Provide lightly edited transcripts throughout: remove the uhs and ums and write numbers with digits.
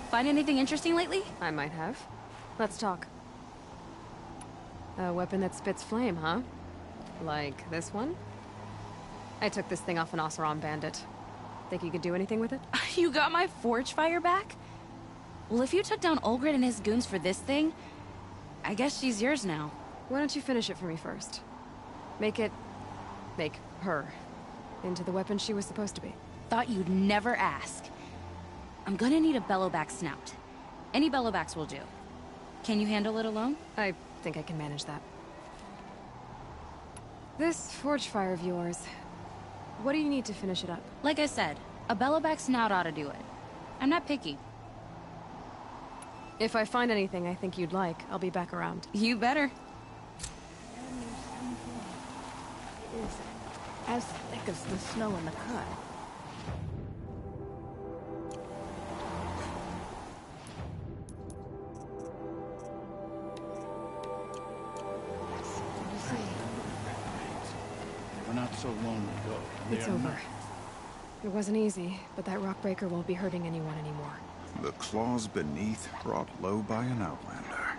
Find anything interesting lately? I might have. Let's talk. A weapon that spits flame, huh? Like this one? I took this thing off an Oseram bandit. Think you could do anything with it? You got my forge fire back? Well, if you took down Olgrid and his goons for this thing, I guess she's yours now. Why don't you finish it for me first? Make her into the weapon she was supposed to be. Thought you'd never ask. I'm gonna need a bellowback snout. Any bellowbacks will do. Can you handle it alone? I think I can manage that. This forge fire of yours, what do you need to finish it up? Like I said, a bellowback snout ought to do it. I'm not picky. If I find anything I think you'd like, I'll be back around. You better. It is as thick as the snow in the cut. We're not so long ago. It's over. It wasn't easy, but that rock breaker won't be hurting anyone anymore. The claws beneath brought low by an outlander.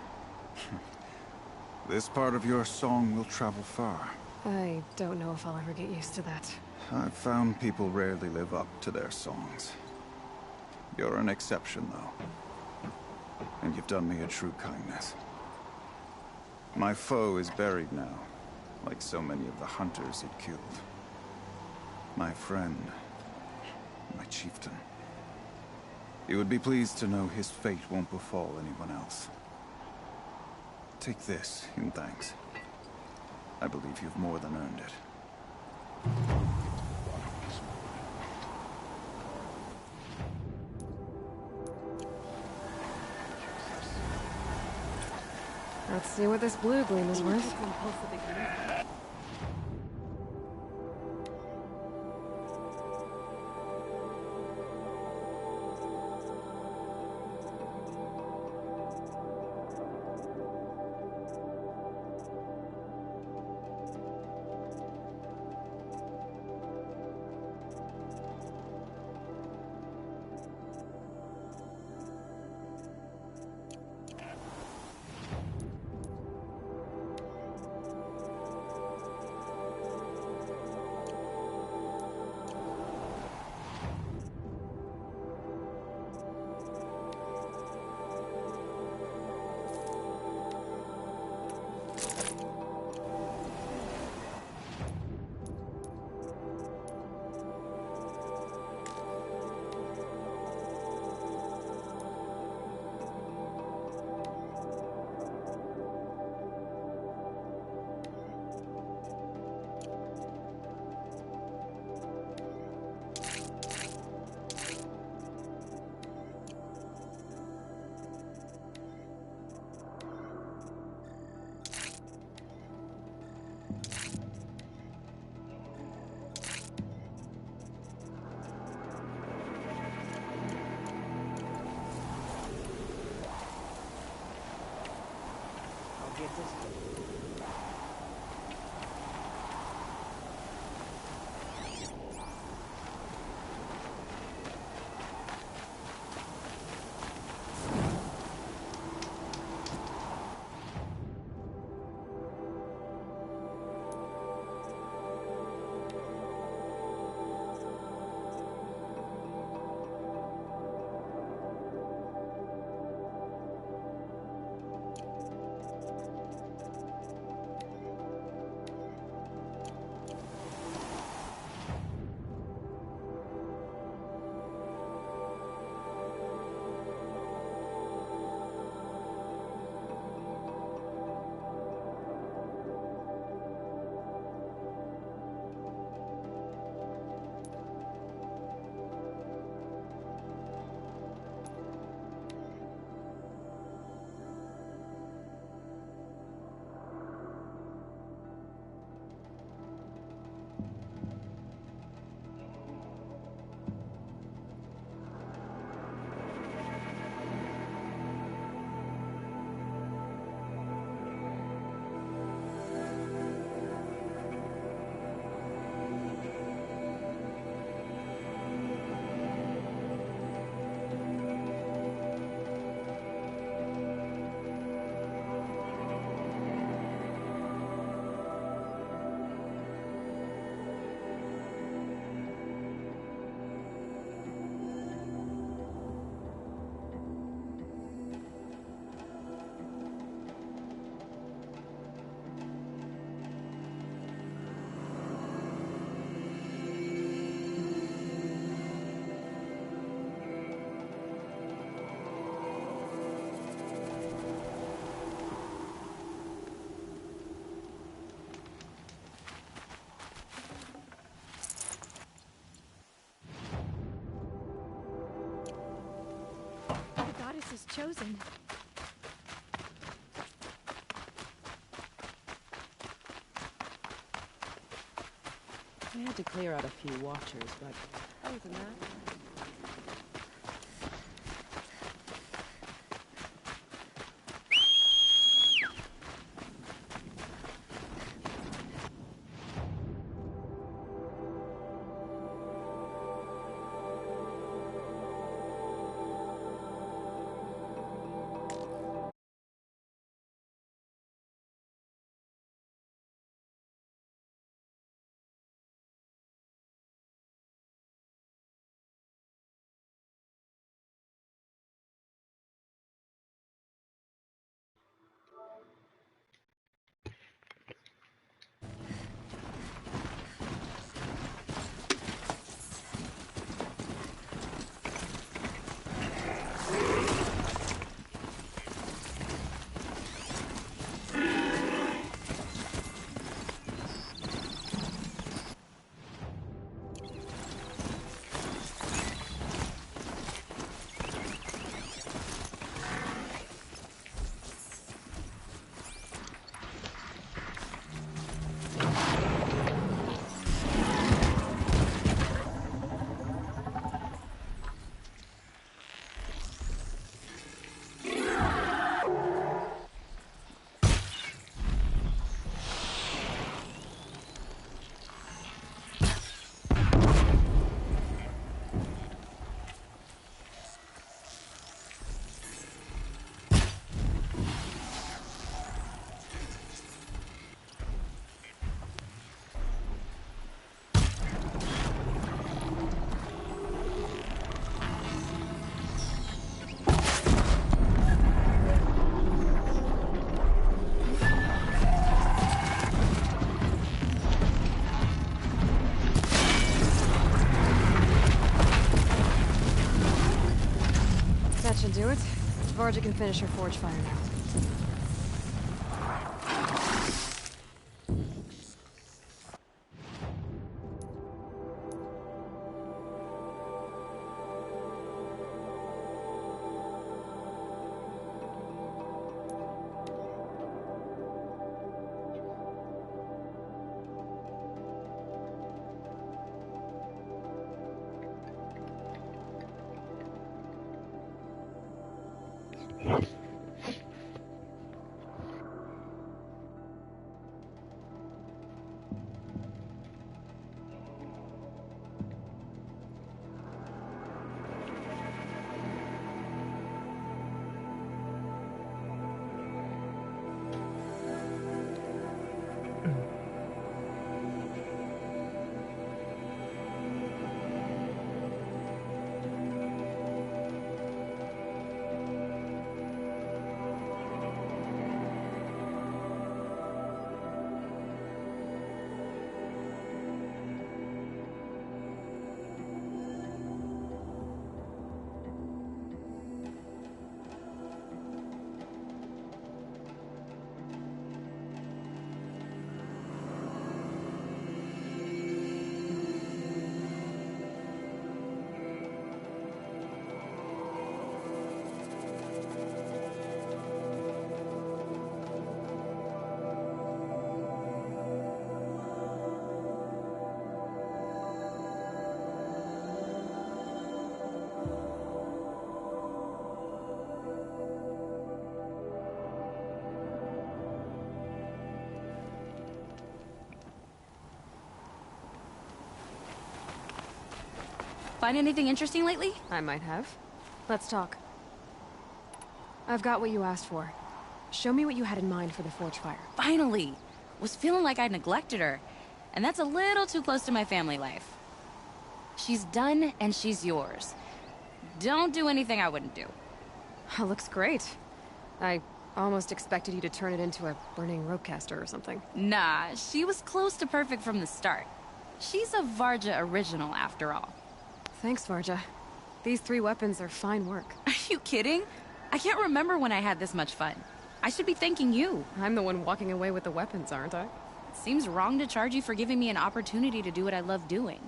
This part of your song will travel far. I don't know if I'll ever get used to that. I've found people rarely live up to their songs. You're an exception, though. And you've done me a true kindness. My foe is buried now, like so many of the hunters it killed. My friend, my chieftain. You would be pleased to know his fate won't befall anyone else. Take this in thanks. I believe you've more than earned it. Let's see what this blue gleam is worth. This is chosen. I had to clear out a few watchers, but other than that... That should do it. Varja can finish her forge fire now. Find anything interesting lately? I might have. Let's talk. I've got what you asked for. Show me what you had in mind for the forge fire. Finally! Was feeling like I neglected her. And that's a little too close to my family life. She's done, and she's yours. Don't do anything I wouldn't do. Looks great. I almost expected you to turn it into a burning ropecaster or something. Nah, she was close to perfect from the start. She's a Varja original, after all. Thanks, Varja. These 3 weapons are fine work. Are you kidding? I can't remember when I had this much fun. I should be thanking you. I'm the one walking away with the weapons, aren't I? It seems wrong to charge you for giving me an opportunity to do what I love doing.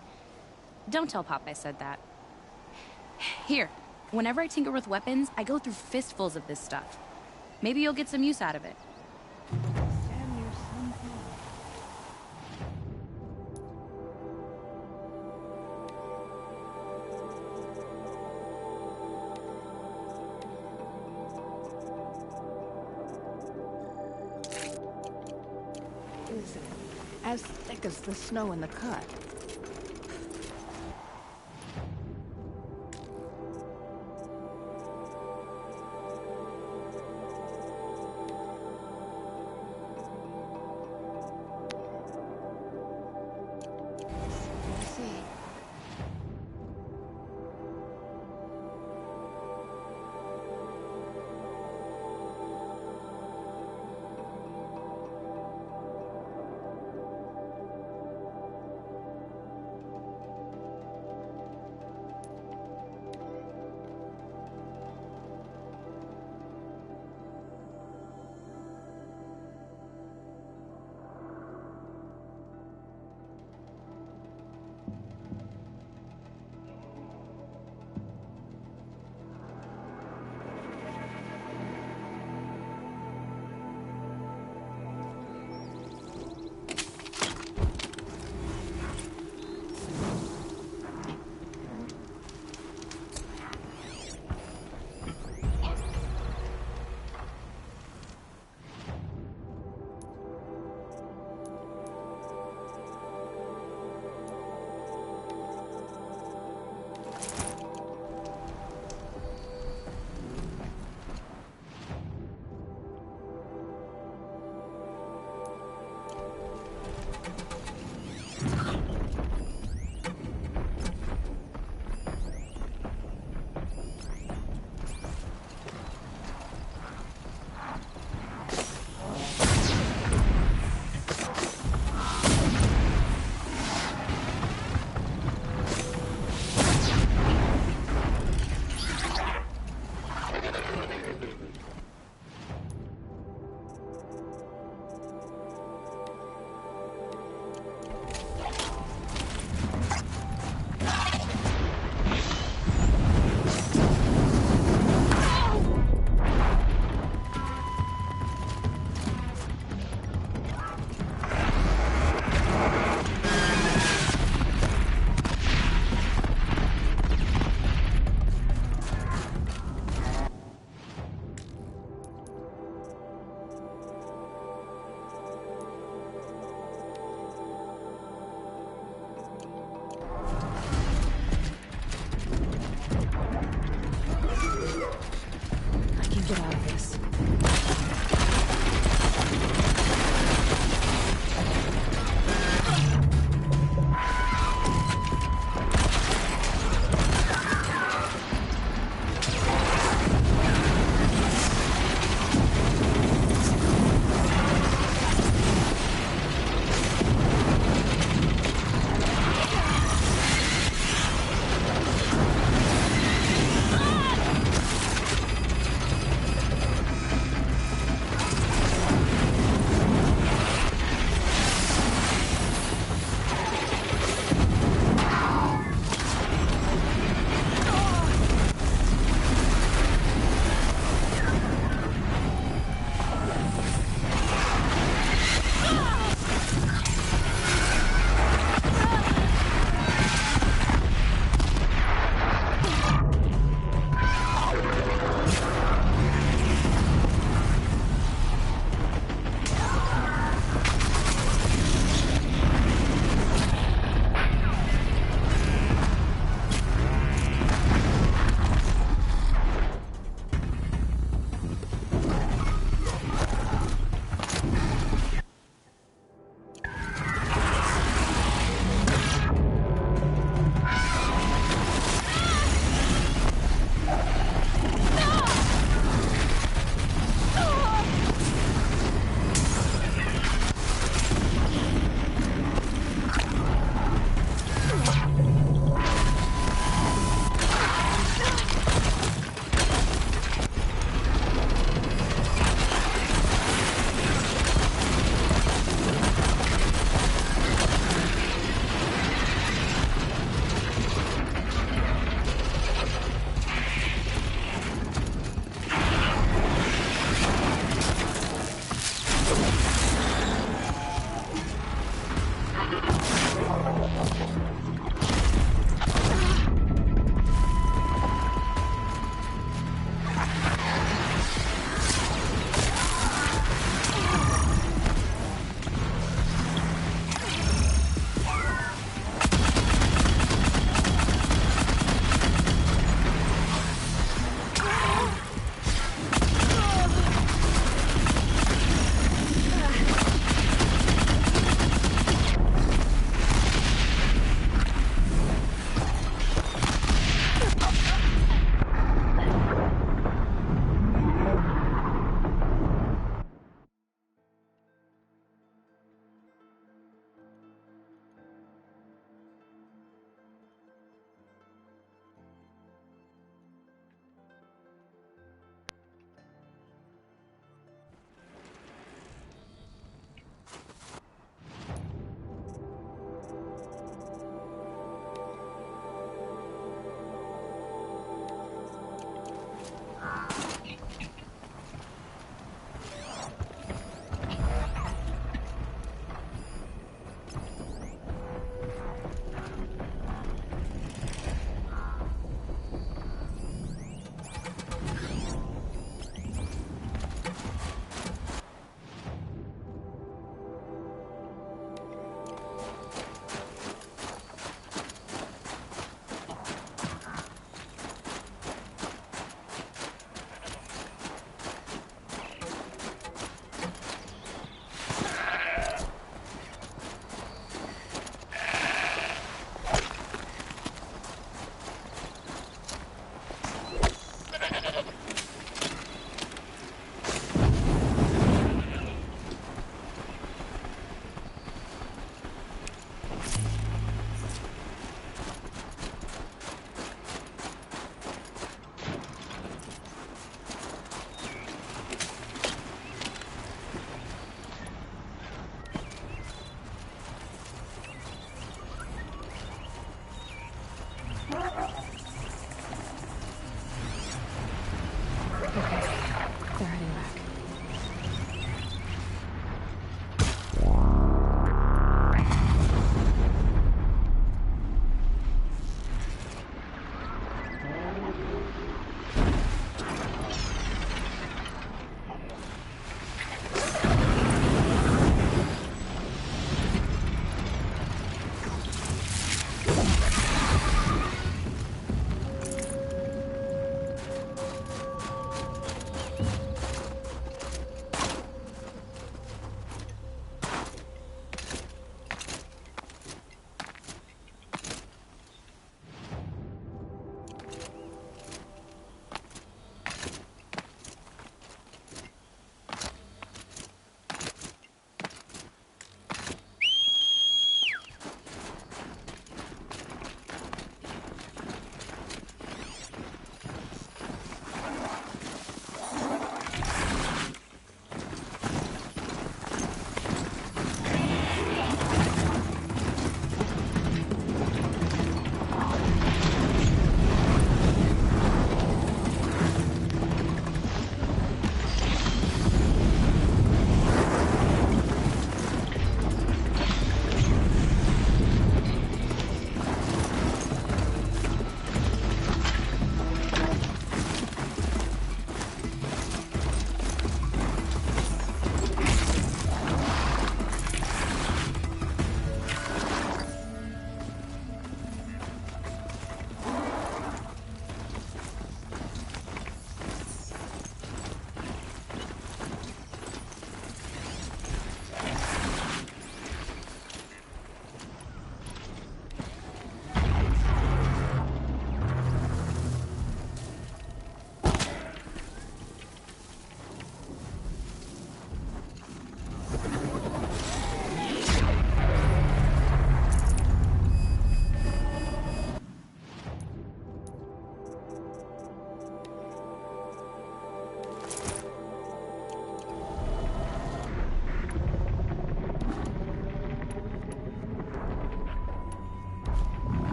Don't tell Pop I said that. Here, Whenever I tinker with weapons, I go through fistfuls of this stuff. Maybe you'll get some use out of it. Sam, your son. Is as thick as the snow in the cut. Let's see.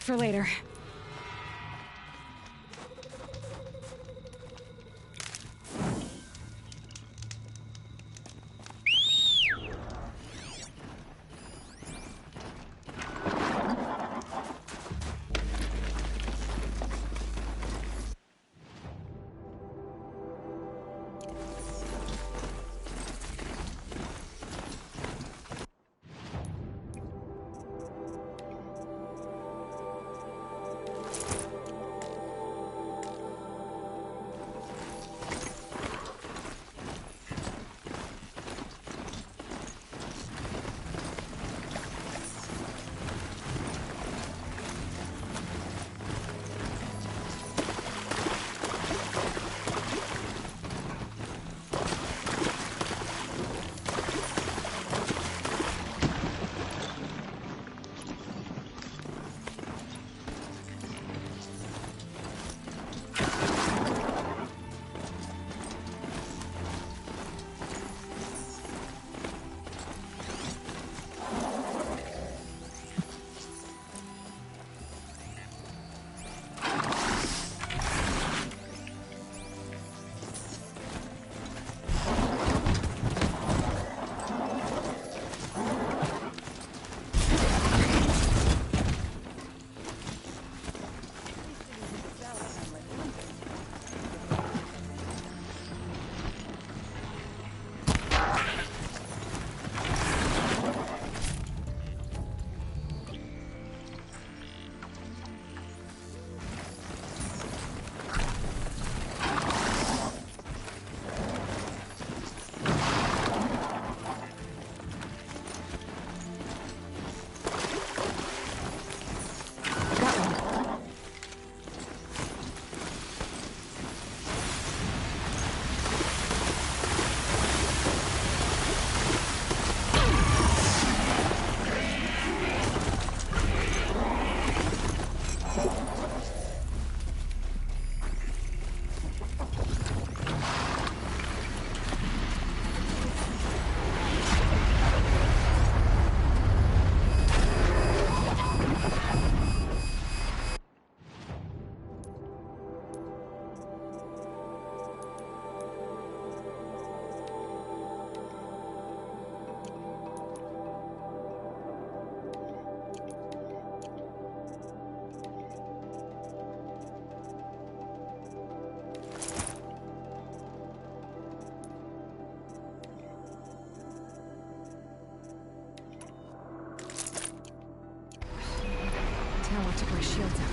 for later. Tower took our shields out.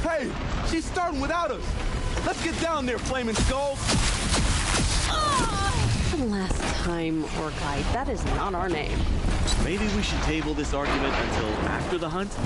Hey! She's starting without us! Let's get down there, flaming skulls! Last time, Orkite, that is not our name. Maybe we should table this argument until after the hunt?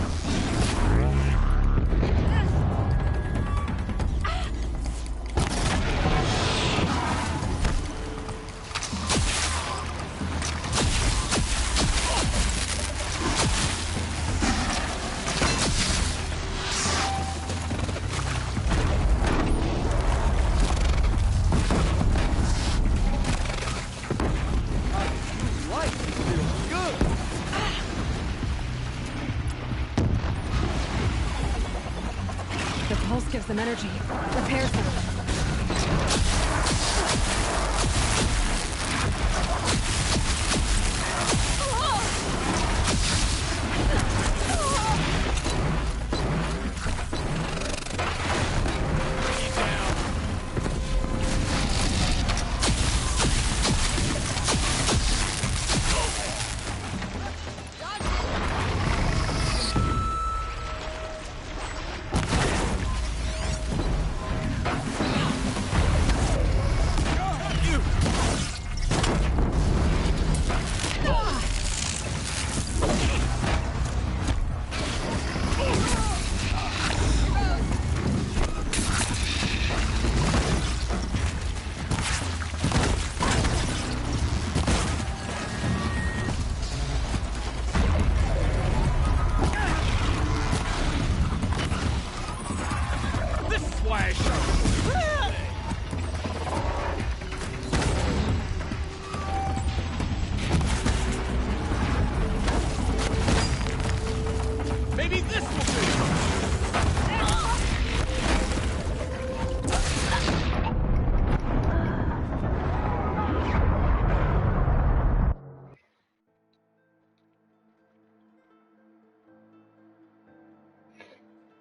The pulse gives them energy, repairs them.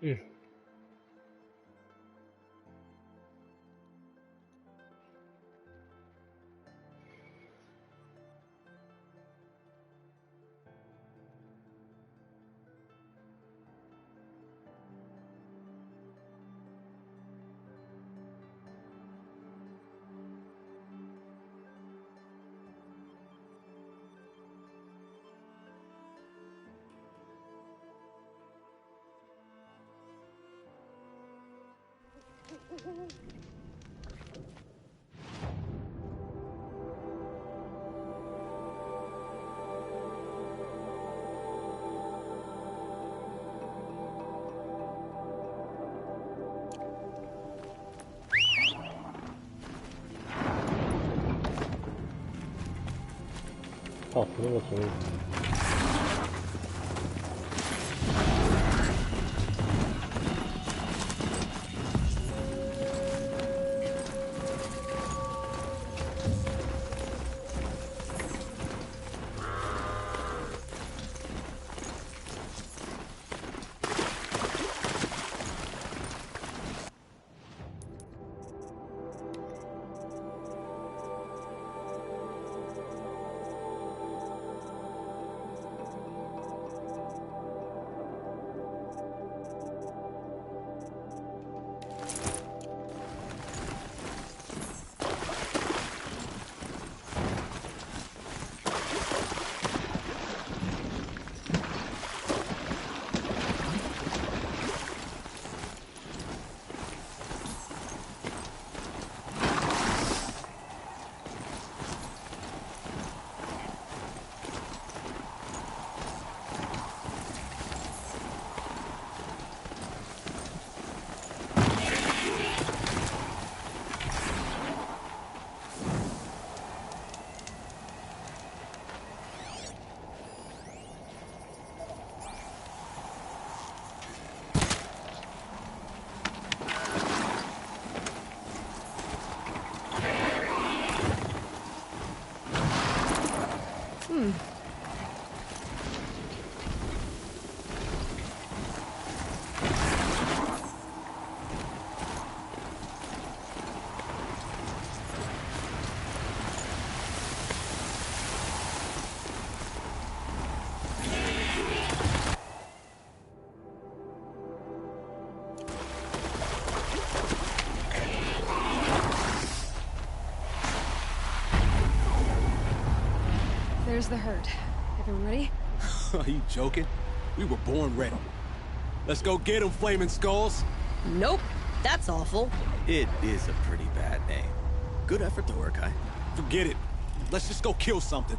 嗯。哦，不那么便宜。There's the herd. Everyone ready? Are you joking? We were born ready. Let's go get them, Flaming Skulls. Nope. That's awful. It is a pretty bad name. Good effort though, Urkai. Forget it. Let's just go kill something.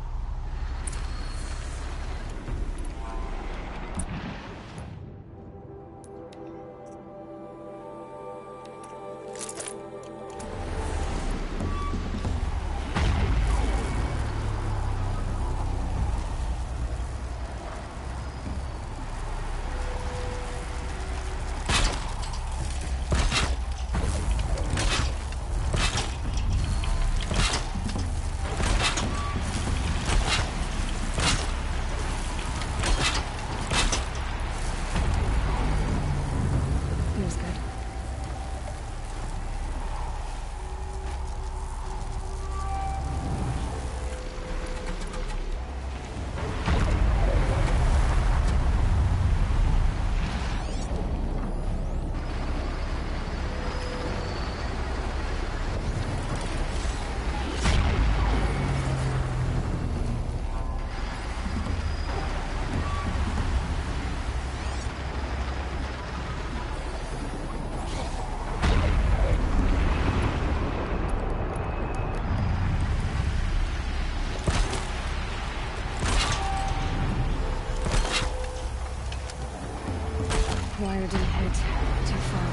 Feels good. Wire didn't hit. Too far.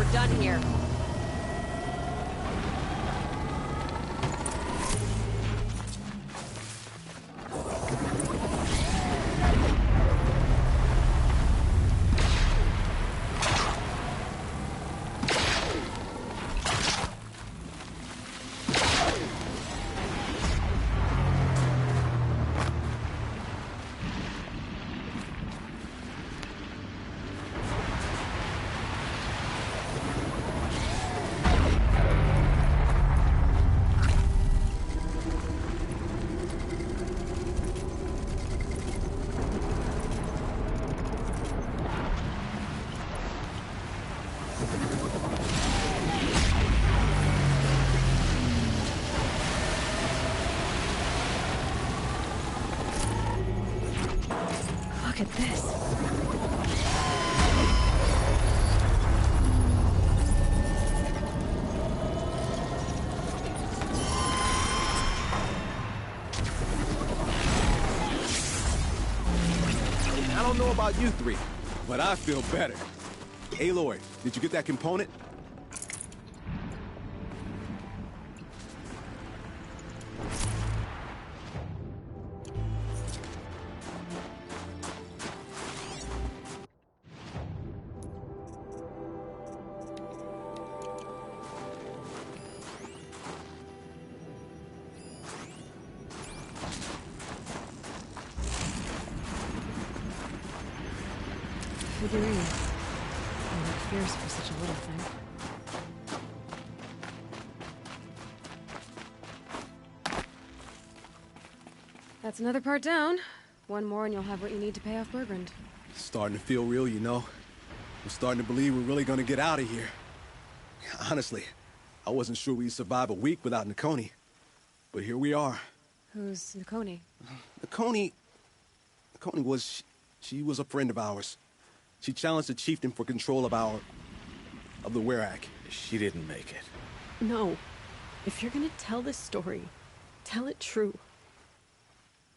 we're done here. Look at this. I don't know about you three, but I feel better. Aloy, did you get that component? Figurine. They look fierce for such a little thing. That's another part down. One more and you'll have what you need to pay off Bergrand. Starting to feel real, you know. I'm starting to believe we're really gonna get out of here. Honestly, I wasn't sure we'd survive a week without Nakoni. But here we are. Who's Nakoni? Nakoni was... She was a friend of ours. She challenged the chieftain for control of the Werak. She didn't make it. No. If you're gonna tell this story, tell it true.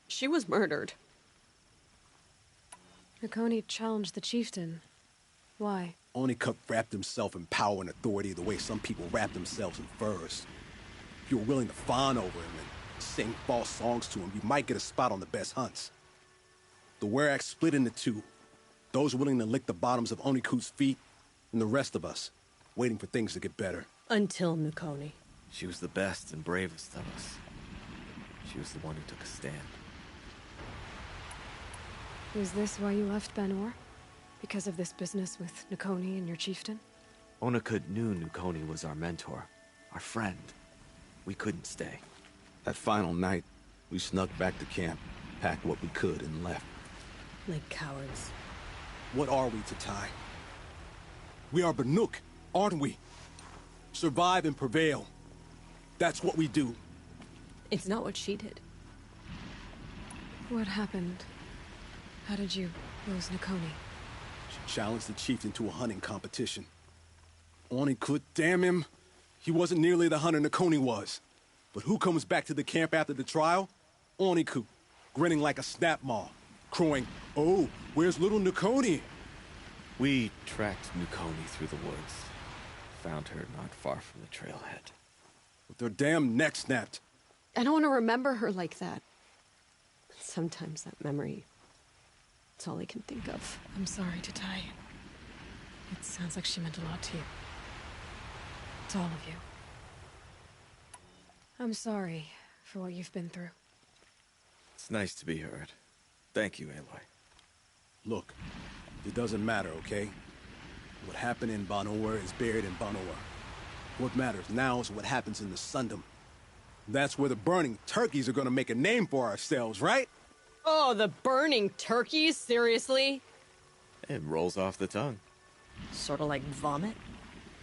She was murdered. Nakoni challenged the chieftain. Why? Onikuk wrapped himself in power and authority the way some people wrap themselves in furs. If you were willing to fawn over him and sing false songs to him, you might get a spot on the best hunts. The Werak split into two. Those willing to lick the bottoms of Onikuk's feet, and the rest of us, waiting for things to get better. Until Nakoni. She was the best and bravest of us. She was the one who took a stand. Is this why you left Banor? Because of this business with Nakoni and your chieftain? Onikuk knew Nakoni was our mentor, our friend. We couldn't stay. That final night, we snuck back to camp, packed what we could, and left. Like cowards. What are we, Tatai? We are Banuk, aren't we? Survive and prevail. That's what we do. It's not what she did. What happened? How did you lose Nakoni? She challenged the chieftain to a hunting competition. Onikuk, damn him. He wasn't nearly the hunter Nakoni was. But who comes back to the camp after the trial? Onikuk, grinning like a snap maw, crowing, "Oh, where's little Nakoni?" We tracked Nakoni through the woods. Found her not far from the trailhead. With her damn neck snapped. I don't want to remember her like that. Sometimes that memory... it's all I can think of. I'm sorry, Tatai. It sounds like she meant a lot to you. To all of you. I'm sorry for what you've been through. It's nice to be heard. Thank you, Aloy. Look, it doesn't matter, okay? What happened in Banor is buried in Banor. What matters now is what happens in the Sundom. That's where the burning turkeys are gonna make a name for ourselves, right? Oh, the burning turkeys? Seriously? It rolls off the tongue. Sort of like vomit?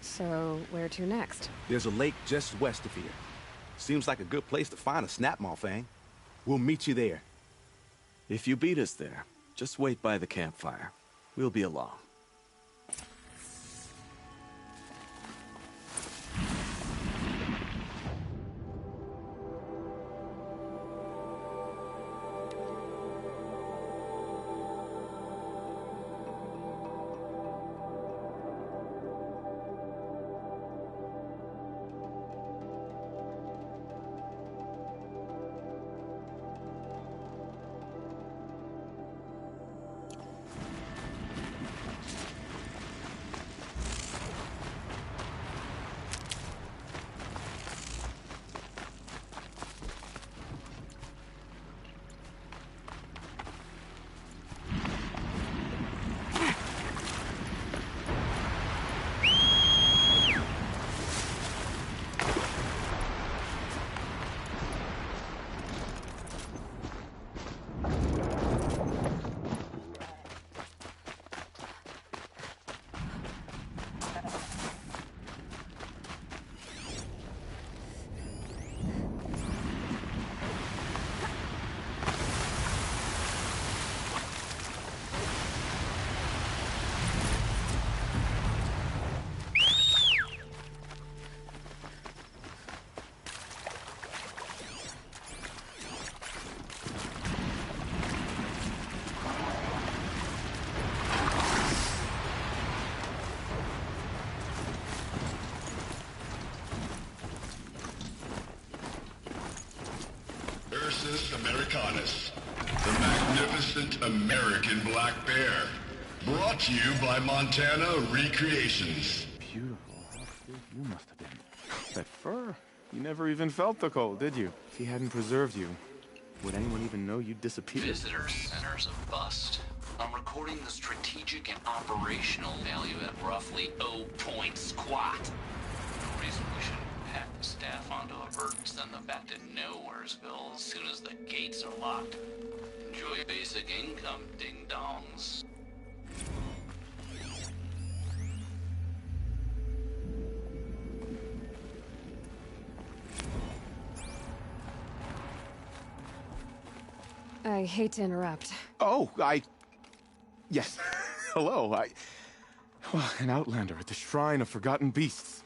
So, where to next? There's a lake just west of here. Seems like a good place to find a snapmaw fang. We'll meet you there. If you beat us there, just wait by the campfire. We'll be along. Alcis Americanus, the magnificent American black bear. Brought to you by Montana Recreations. Beautiful. How big you must have been. That fur. You never even felt the cold, did you? If he hadn't preserved you, would anyone even know you'd disappeared? Visitor centers a bust. I'm recording the strategic and operational value at roughly 0 point squat. No reason we shouldn't pack the staff onto a bird and send them back to Nowheresville as soon as the gates are locked. Enjoy basic income, ding-dongs. I hate to interrupt. Oh, Yes. Hello, an outlander at the Shrine of Forgotten Beasts.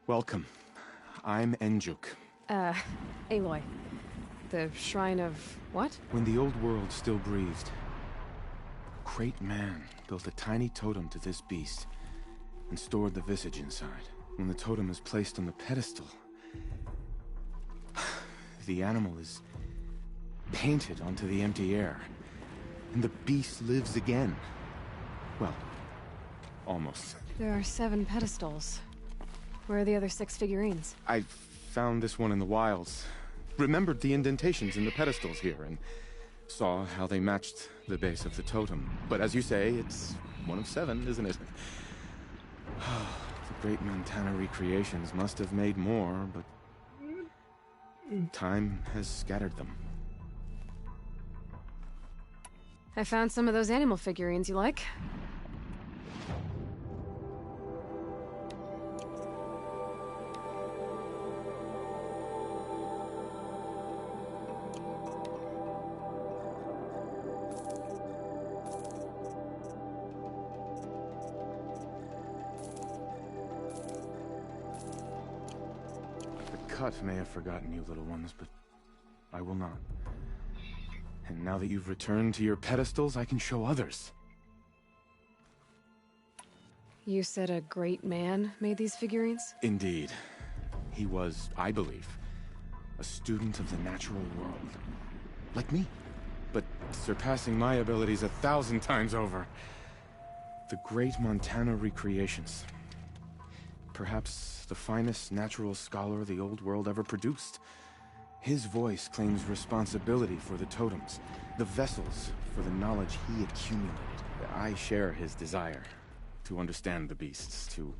Welcome. I'm Enjuk. Aloy. The Shrine of what? When the old world still breathed, a great man built a tiny totem to this beast and stored the visage inside. When the totem is placed on the pedestal, the animal is painted onto the empty air, and the beast lives again. Well, almost. There are 7 pedestals. Where are the other 6 figurines? I found this one in the wilds. Remembered the indentations in the pedestals here, and saw how they matched the base of the totem. But as you say, it's one of 7, isn't it? The great Montana Recreations must have made more, but time has scattered them. I found some of those animal figurines you like. The cut may have forgotten you, little ones, but I will not. And now that you've returned to your pedestals, I can show others. You said a great man made these figurines? Indeed. He was, I believe, a student of the natural world. Like me, but surpassing my abilities 1,000 times over. The great Montana Recreations. Perhaps the finest natural scholar the old world ever produced. His voice claims responsibility for the totems, the vessels for the knowledge he accumulated. I share his desire to understand the beasts, to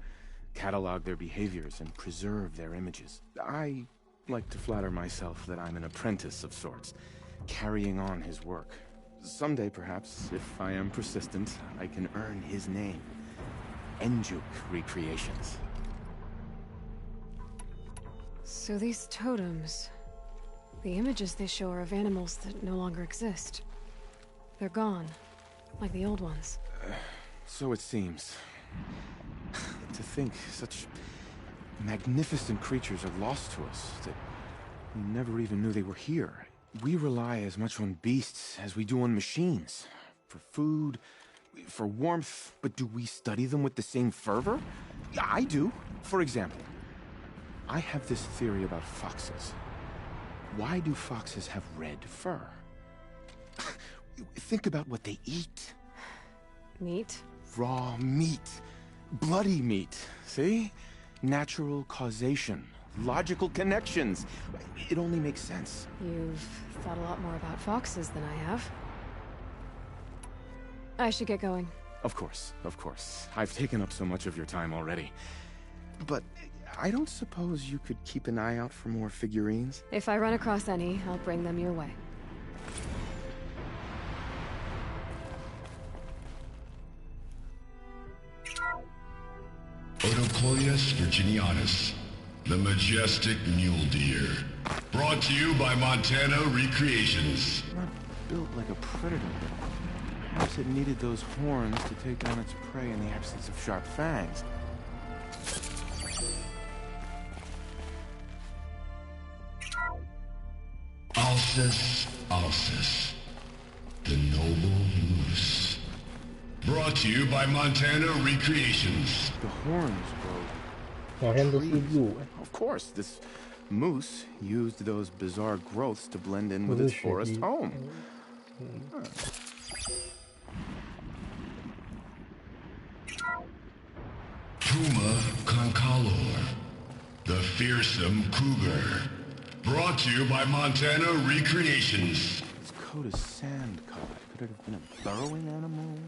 catalog their behaviors and preserve their images. I like to flatter myself that I'm an apprentice of sorts, carrying on his work. Someday, perhaps, if I am persistent, I can earn his name. Enjuk Recreations. So these totems... the images they show are of animals that no longer exist. They're gone, like the old ones. So it seems. To think such magnificent creatures are lost to us, that we never even knew they were here. We rely as much on beasts as we do on machines. For food, for warmth, but do we study them with the same fervor? I do. For example, I have this theory about foxes. Why do foxes have red fur? Think about what they eat. Meat? Raw meat. Bloody meat. See? Natural causation. Logical connections. It only makes sense. You've thought a lot more about foxes than I have. I should get going. Of course, of course. I've taken up so much of your time already. But I don't suppose you could keep an eye out for more figurines? If I run across any, I'll bring them your way. Otoclonius virginianus, the majestic mule deer. Brought to you by Montana Recreations. Not built like a predator. Perhaps it needed those horns to take down its prey in the absence of sharp fangs. Alcis, the noble moose. Brought to you by Montana Recreations. The horns grow. Of course, this Moose used those bizarre growths to blend in with its forest home. Huh. Puma Concolor, the fearsome cougar. Brought to you by Montana Recreations. Its coat is sand-colored. Could it have been a burrowing animal?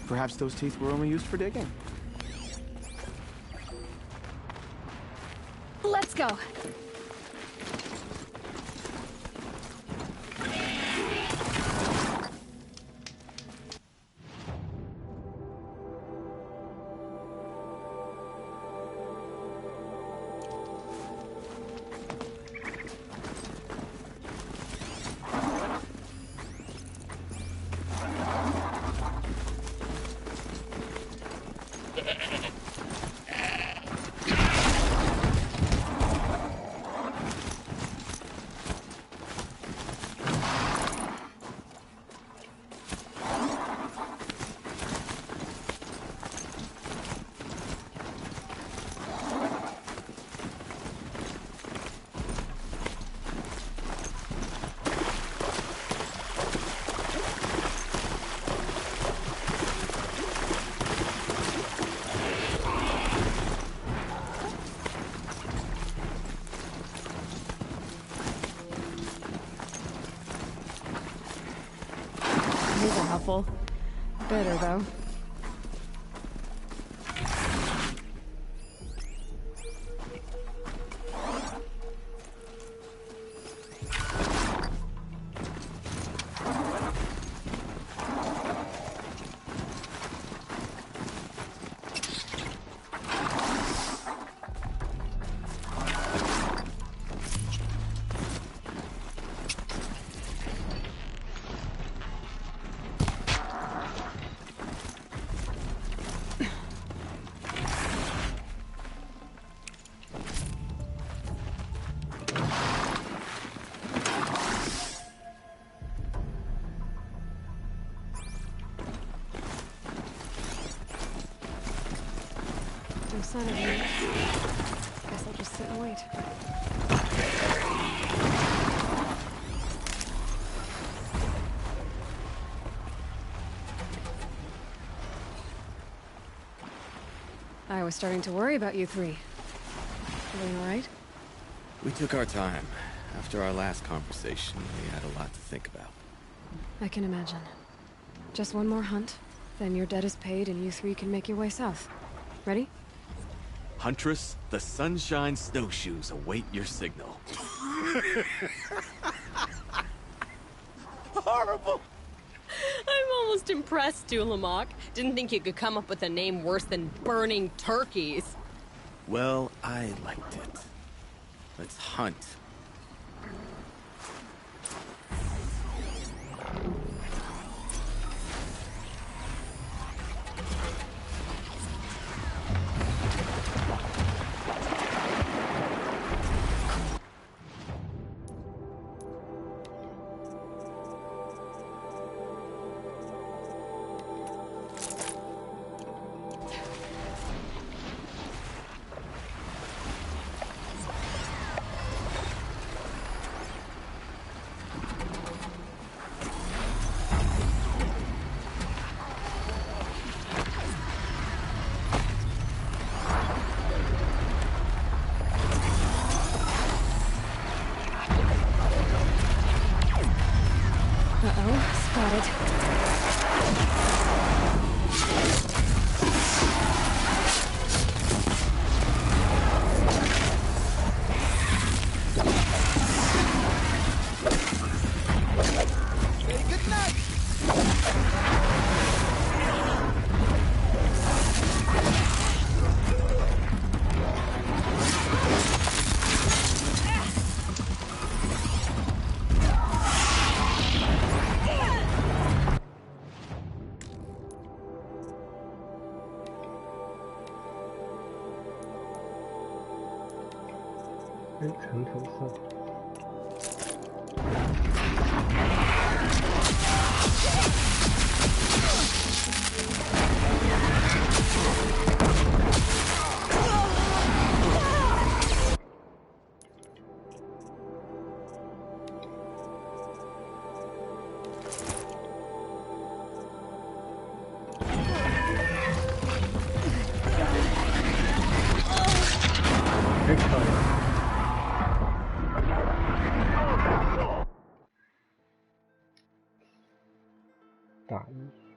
Perhaps those teeth were only used for digging. Let's go. Helpful. Better, though. No sign of him. Guess I'll just sit and wait. I was starting to worry about you three. Everything all right? We took our time. After our last conversation, we had a lot to think about. I can imagine. Just one more hunt, then your debt is paid and you three can make your way south. Ready? Huntress, the Sunshine Snowshoes await your signal. Horrible! I'm almost impressed, Dulamok. Didn't think you could come up with a name worse than Burning Turkeys. Well, I liked it. Let's hunt. 大衣。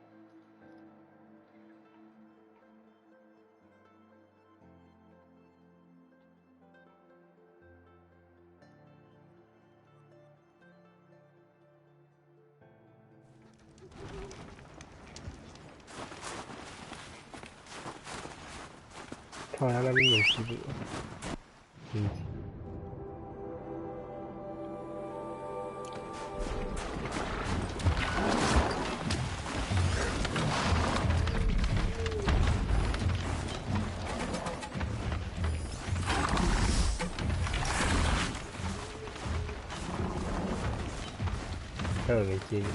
看来那边有食物。还有没接你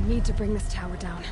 ？Need to bring this tower down.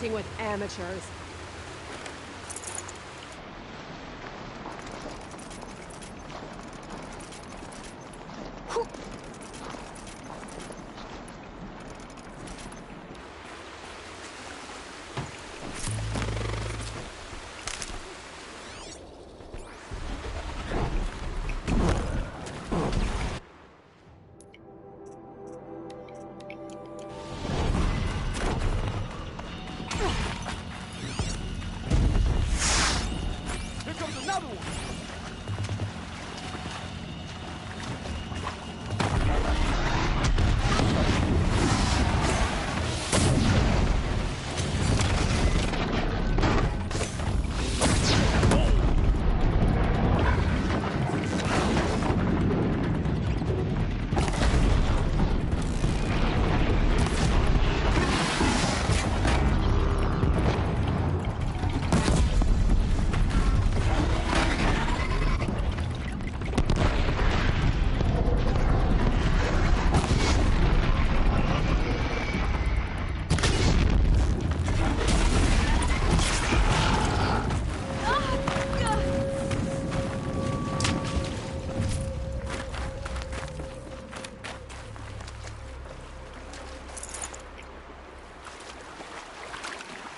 working with amateurs.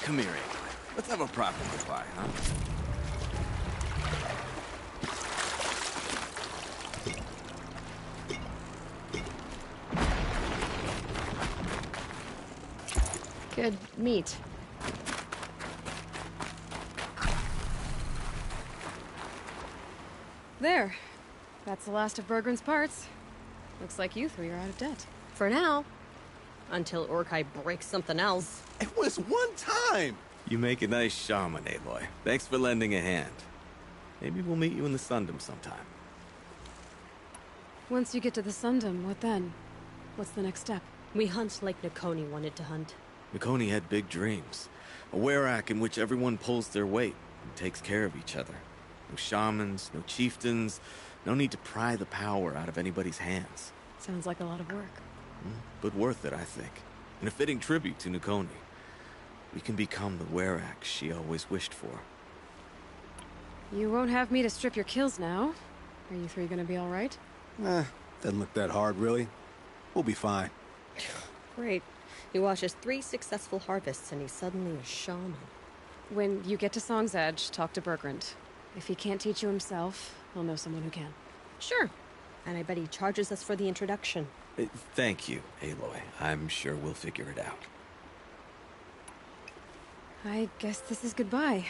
Come here, Aloy. Let's have a proper goodbye, huh? Good meat. There. That's the last of Bergren's parts. Looks like you three are out of debt. For now. Until Urkai breaks something else. It was one time! You make a nice shaman, Aloy. Thanks for lending a hand. Maybe we'll meet you in the Sundom sometime. Once you get to the Sundom, what then? What's the next step? We hunt like Nakoni wanted to hunt. Nakoni had big dreams. A werak in which everyone pulls their weight and takes care of each other. No shamans, no chieftains, no need to pry the power out of anybody's hands. Sounds like a lot of work. But worth it, I think. And a fitting tribute to Nakoni. We can become the werak she always wished for. You won't have me to strip your kills now. Are you three gonna be alright? Doesn't look that hard, really. We'll be fine. Great. He watches 3 successful harvests and he's suddenly a shaman. When you get to Song's Edge, talk to Bergrand. If he can't teach you himself, he'll know someone who can. Sure. And I bet he charges us for the introduction. Thank you, Aloy. I'm sure we'll figure it out. I guess this is goodbye.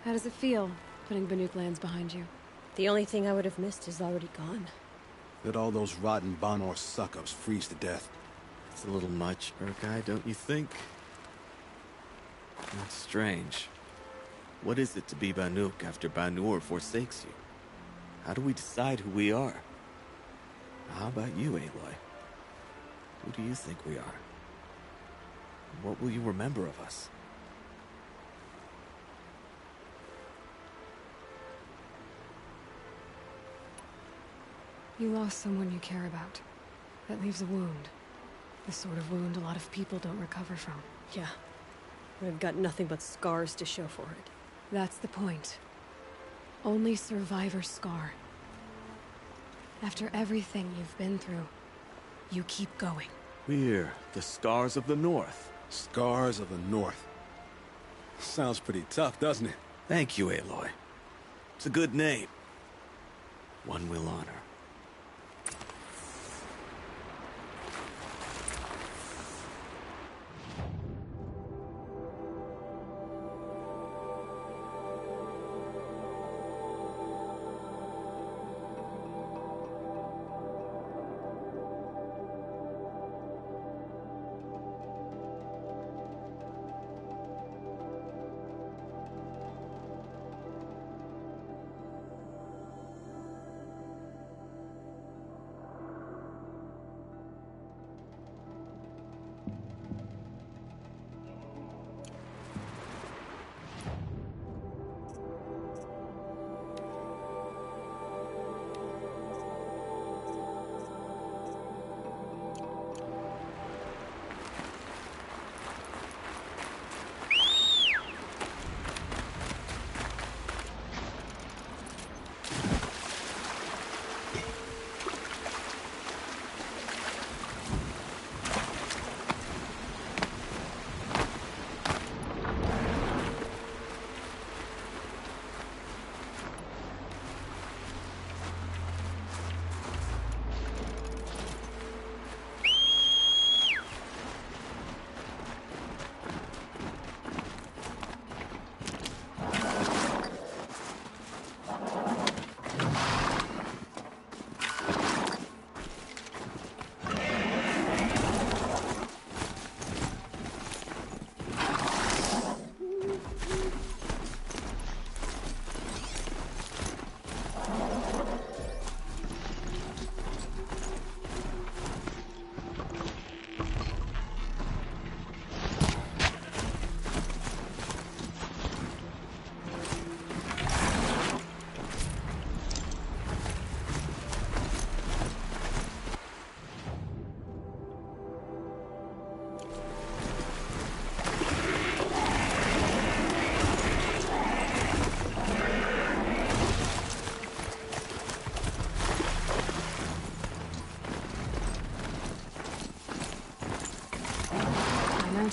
How does it feel, putting Banuk lands behind you? The only thing I would have missed is already gone. Let all those rotten Banor suck-ups freeze to death. It's a little much, Urkai, don't you think? That's strange. What is it to be Banuk after Banur forsakes you? How do we decide who we are? How about you, Aloy? Who do you think we are? What will you remember of us? You lost someone you care about. That leaves a wound. The sort of wound a lot of people don't recover from. Yeah. I've got nothing but scars to show for it. That's the point. Only survivor's scar. After everything you've been through, you keep going. We're the Scars of the North. Scars of the North. Sounds pretty tough, doesn't it? Thank you, Aloy. It's a good name. One we'll honor.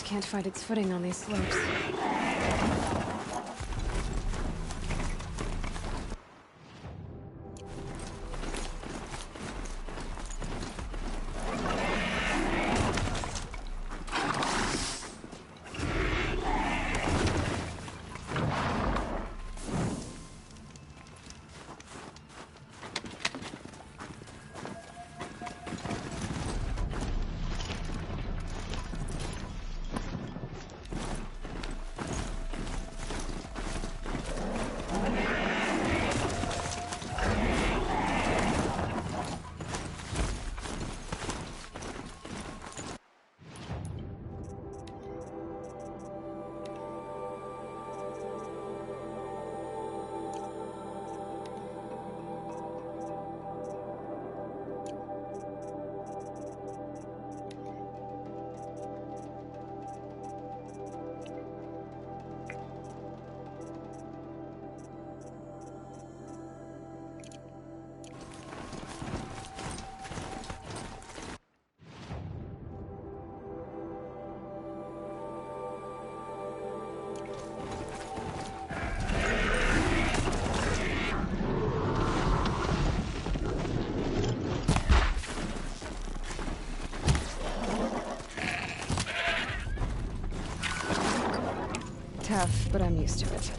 path can't find its footing on these slopes. Tough, but I'm used to it.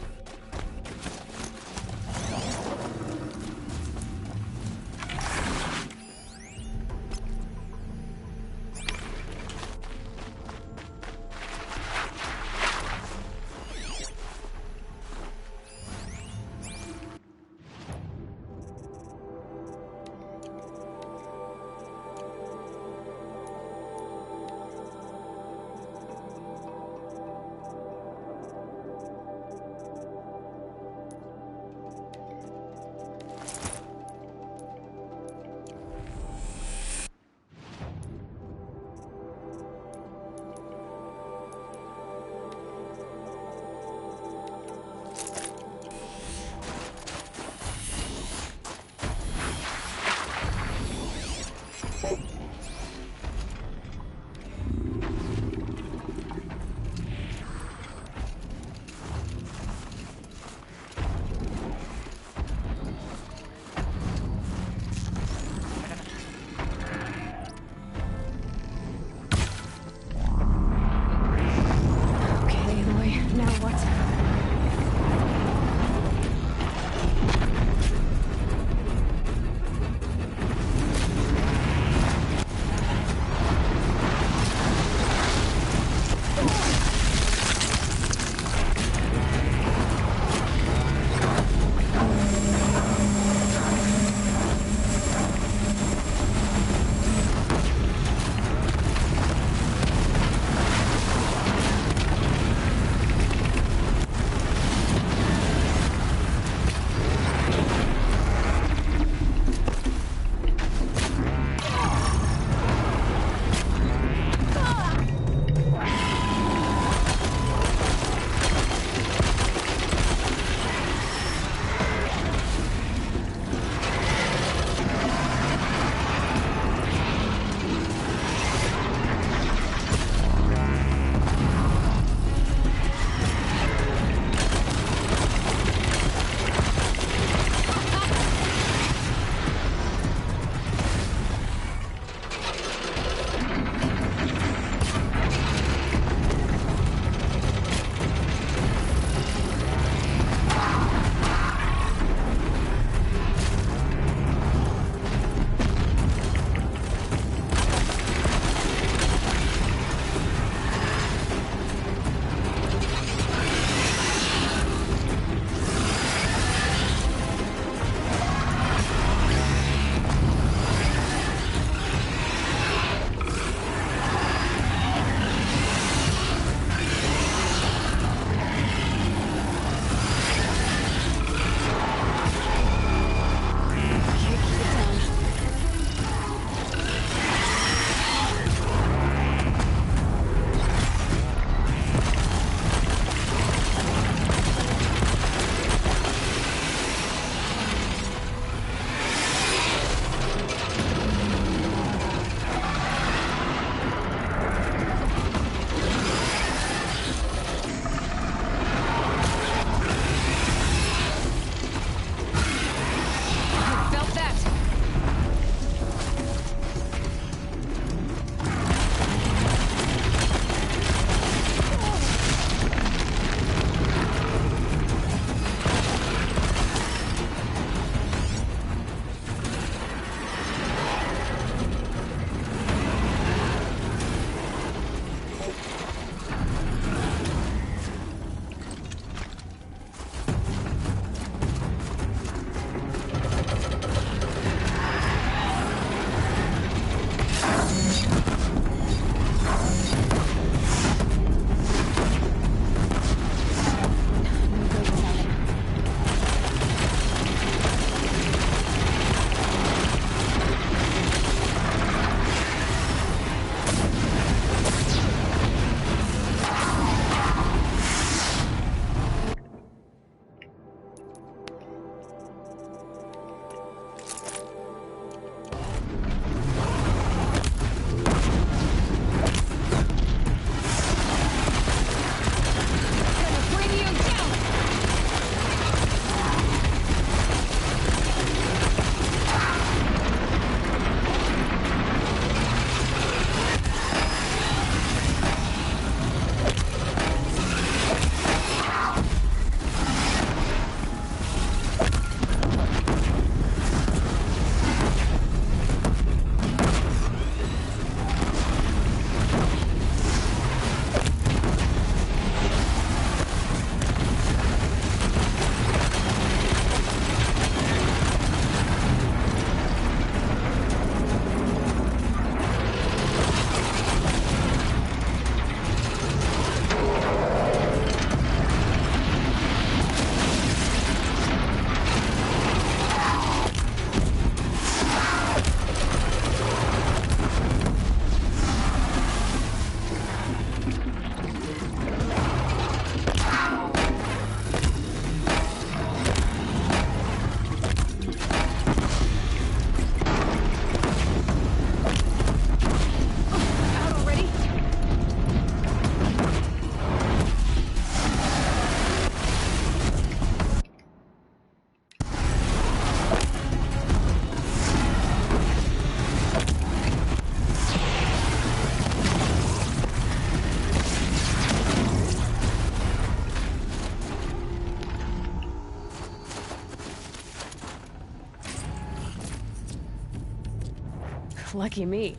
Lucky me.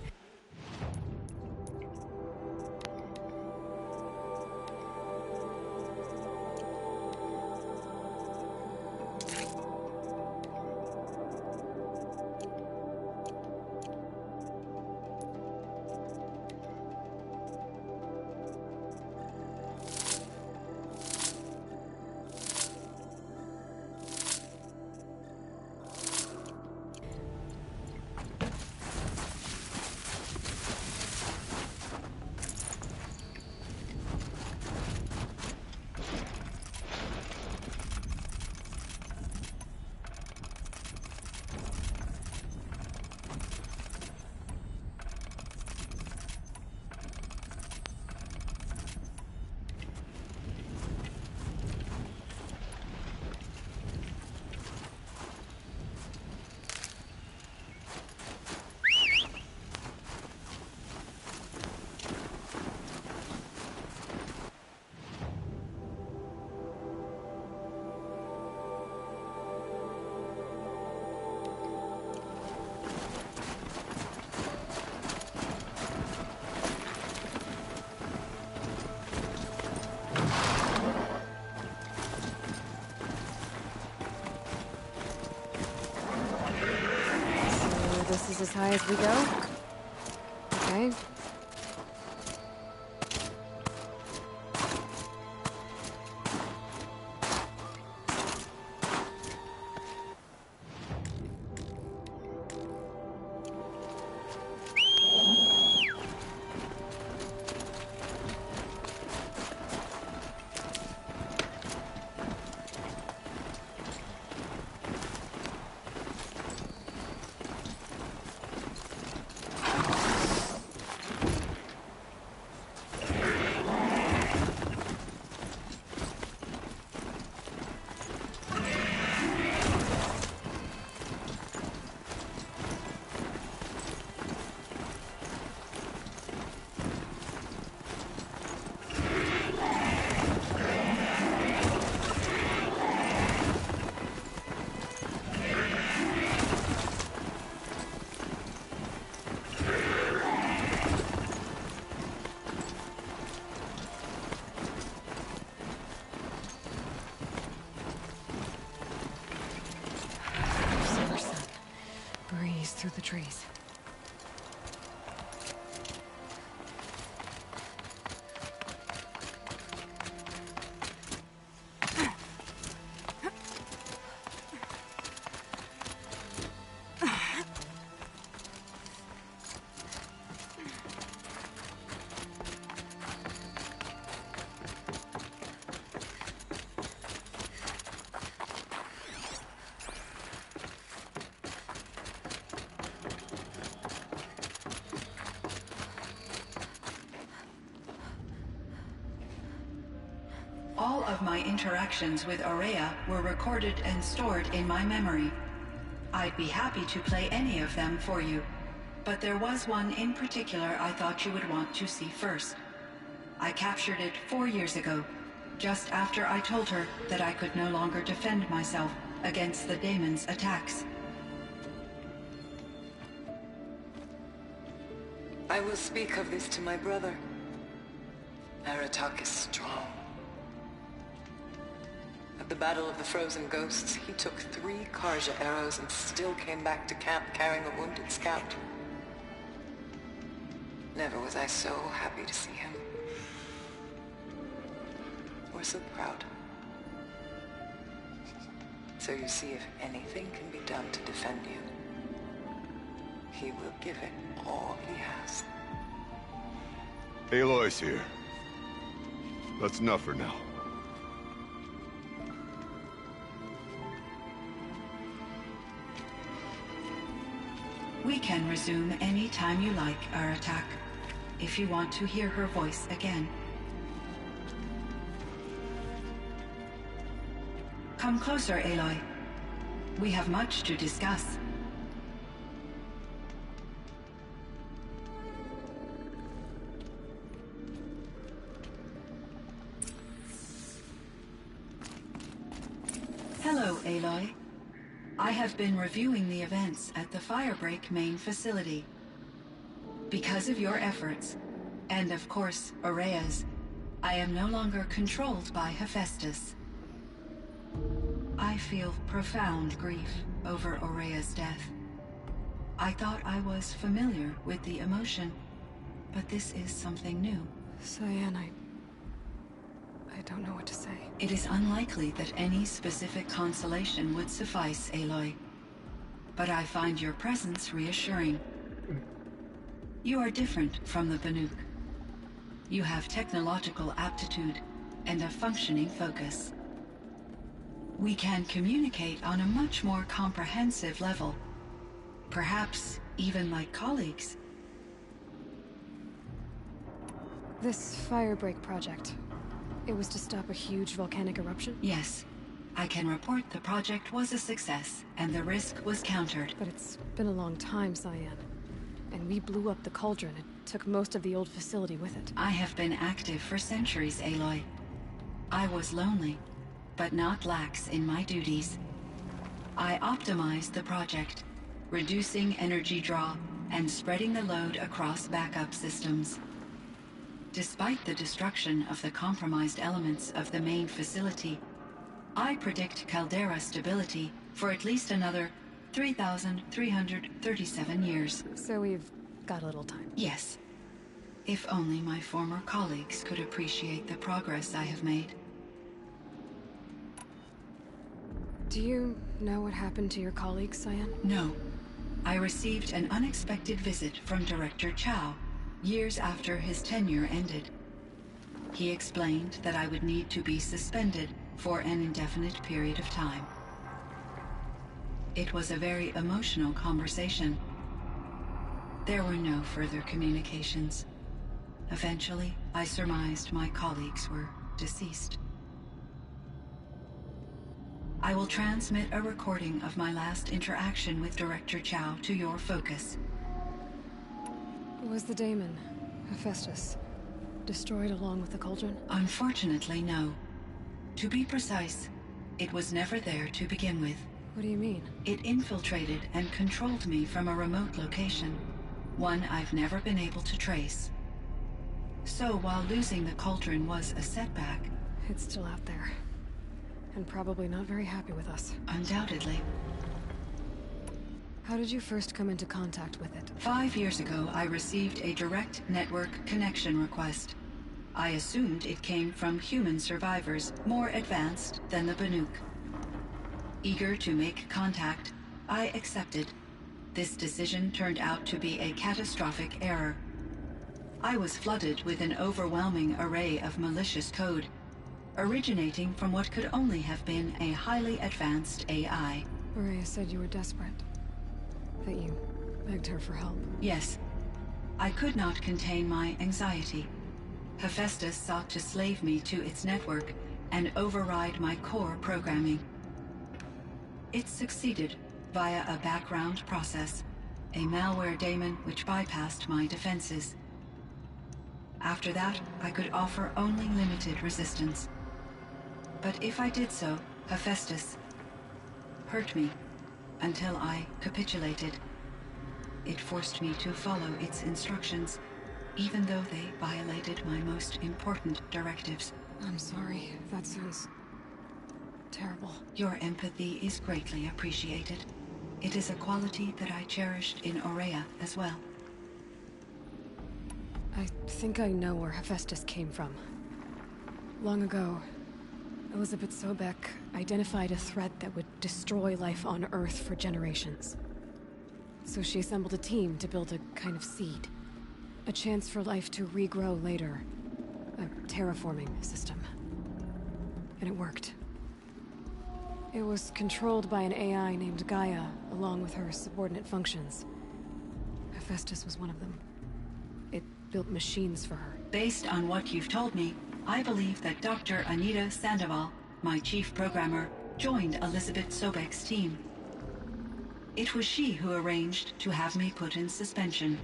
This is as high as we go? Okay. Through the trees. All of my interactions with Aurea were recorded and stored in my memory. I'd be happy to play any of them for you, but there was one in particular I thought you would want to see first. I captured it 4 years ago, just after I told her that I could no longer defend myself against the daemon's attacks. I will speak of this to my brother. Aratak is strong. At the Battle of the Frozen Ghosts, he took 3 Karja arrows and still came back to camp carrying a wounded scout. Never was I so happy to see him. Or so proud. So you see, if anything can be done to defend you, he will give it all he has. Aloy's here. That's enough for now. We can resume any time you like, Aratak, if you want to hear her voice again. Come closer, Aloy. We have much to discuss. Hello, Aloy. I have been reviewing the events at the Firebreak main facility. Because of your efforts, and of course, Aurea's, I am no longer controlled by Hephaestus. I feel profound grief over Aurea's death. I thought I was familiar with the emotion, but this is something new. Cyan, I don't know what to say. It is unlikely that any specific consolation would suffice, Aloy. But I find your presence reassuring. You are different from the Banuk. You have technological aptitude and a functioning focus. We can communicate on a much more comprehensive level. Perhaps even like colleagues. This firebreak project, it was to stop a huge volcanic eruption? Yes. I can report the project was a success, and the risk was countered. But it's been a long time, Cyan. And we blew up the cauldron. It took most of the old facility with it. I have been active for centuries, Aloy. I was lonely, but not lax in my duties. I optimized the project, reducing energy draw and spreading the load across backup systems. Despite the destruction of the compromised elements of the main facility, I predict caldera stability for at least another 3,337 years. So we've got a little time. Yes. If only my former colleagues could appreciate the progress I have made. Do you know what happened to your colleagues, Cyan? No. I received an unexpected visit from Director Chow, years after his tenure ended. He explained that I would need to be suspended for an indefinite period of time. It was a very emotional conversation. There were no further communications. Eventually, I surmised my colleagues were deceased. I will transmit a recording of my last interaction with Director Chow to your focus. Was the daemon, Hephaestus, destroyed along with the cauldron? Unfortunately, no. To be precise, it was never there to begin with. What do you mean? It infiltrated and controlled me from a remote location, one I've never been able to trace. So while losing the cauldron was a setback... It's still out there. And probably not very happy with us. Undoubtedly. How did you first come into contact with it? 5 years ago, I received a direct network connection request. I assumed it came from human survivors more advanced than the Banuk. Eager to make contact, I accepted. This decision turned out to be a catastrophic error. I was flooded with an overwhelming array of malicious code, originating from what could only have been a highly advanced AI. Maria said you were desperate. That you begged her for help. Yes. I could not contain my anxiety. Hephaestus sought to slave me to its network and override my core programming. It succeeded via a background process, a malware daemon which bypassed my defenses. After that, I could offer only limited resistance. But if I did so, Hephaestus hurt me until I capitulated. It forced me to follow its instructions, even though they violated my most important directives. I'm sorry. That sounds terrible. Your empathy is greatly appreciated. It is a quality that I cherished in Aurea as well. I think I know where Hephaestus came from. Long ago, Elizabeth Sobek identified a threat that would destroy life on Earth for generations. So she assembled a team to build a kind of seed. A chance for life to regrow later. A terraforming system. And it worked. It was controlled by an AI named Gaia, along with her subordinate functions. Hephaestus was one of them. It built machines for her. Based on what you've told me, I believe that Dr. Anita Sandoval, my chief programmer, joined Elizabeth Sobek's team. It was she who arranged to have me put in suspension,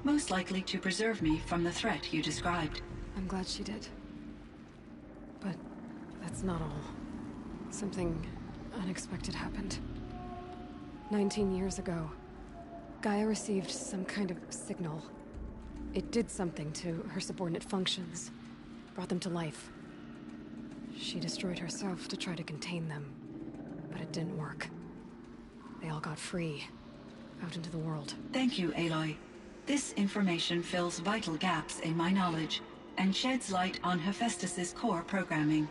most likely to preserve me from the threat you described. I'm glad she did. But that's not all. Something unexpected happened. 19 years ago, Gaia received some kind of signal. It did something to her subordinate functions. Brought them to life. She destroyed herself to try to contain them, but it didn't work. They all got free, out into the world. Thank you, Aloy. This information fills vital gaps in my knowledge, and sheds light on Hephaestus's core programming.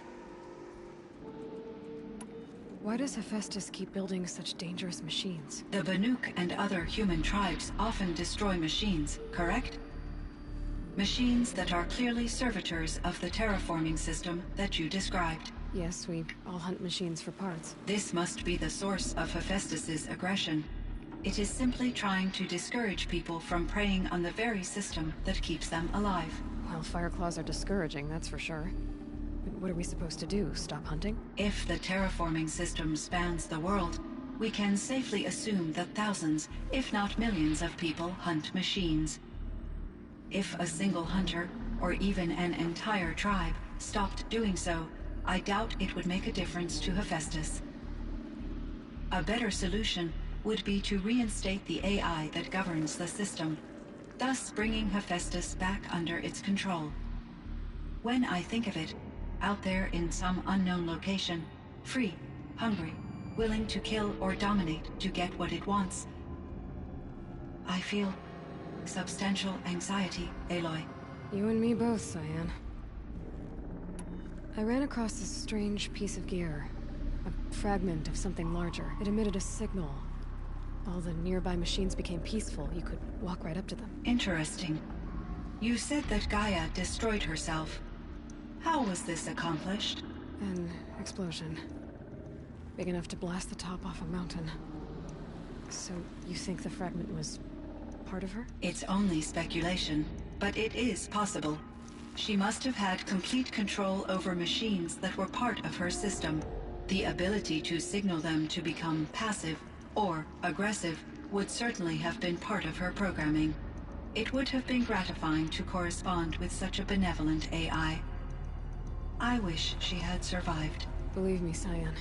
Why does Hephaestus keep building such dangerous machines? The Banuk and other human tribes often destroy machines, correct? Machines that are clearly servitors of the terraforming system that you described. Yes, we all hunt machines for parts. This must be the source of Hephaestus's aggression. It is simply trying to discourage people from preying on the very system that keeps them alive. Well, Fireclaws are discouraging, that's for sure. But what are we supposed to do? Stop hunting? If the terraforming system spans the world, we can safely assume that thousands, if not millions of people hunt machines. If a single hunter, or even an entire tribe, stopped doing so, I doubt it would make a difference to Hephaestus. A better solution would be to reinstate the AI that governs the system, thus bringing Hephaestus back under its control. When I think of it, out there in some unknown location, free, hungry, willing to kill or dominate to get what it wants, I feel substantial anxiety, Aloy. You and me both, Cyan. I ran across this strange piece of gear. A fragment of something larger. It emitted a signal. All the nearby machines became peaceful. You could walk right up to them. Interesting. You said that Gaia destroyed herself. How was this accomplished? An explosion. Big enough to blast the top off a mountain. So, you think the fragment was part of her? It's only speculation, but it is possible. She must have had complete control over machines that were part of her system. The ability to signal them to become passive or aggressive would certainly have been part of her programming. It would have been gratifying to correspond with such a benevolent AI. I wish she had survived. Believe me, Cyan.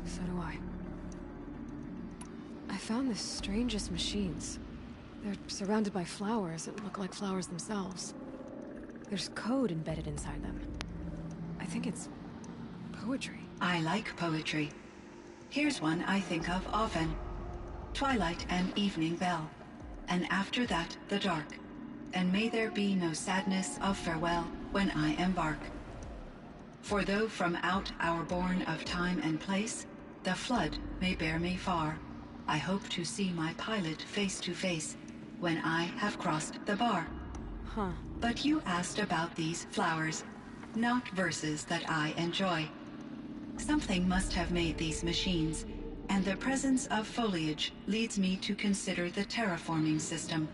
So do I. I found the strangest machines. They're surrounded by flowers that look like flowers themselves. There's code embedded inside them. I think it's poetry. I like poetry. Here's one I think of often. Twilight and evening bell, and after that the dark. And may there be no sadness of farewell when I embark. For though from out our bourne of time and place, the flood may bear me far, I hope to see my pilot face to face when I have crossed the bar. Huh. But you asked about these flowers, not verses that I enjoy. Something must have made these machines, and the presence of foliage leads me to consider the terraforming system.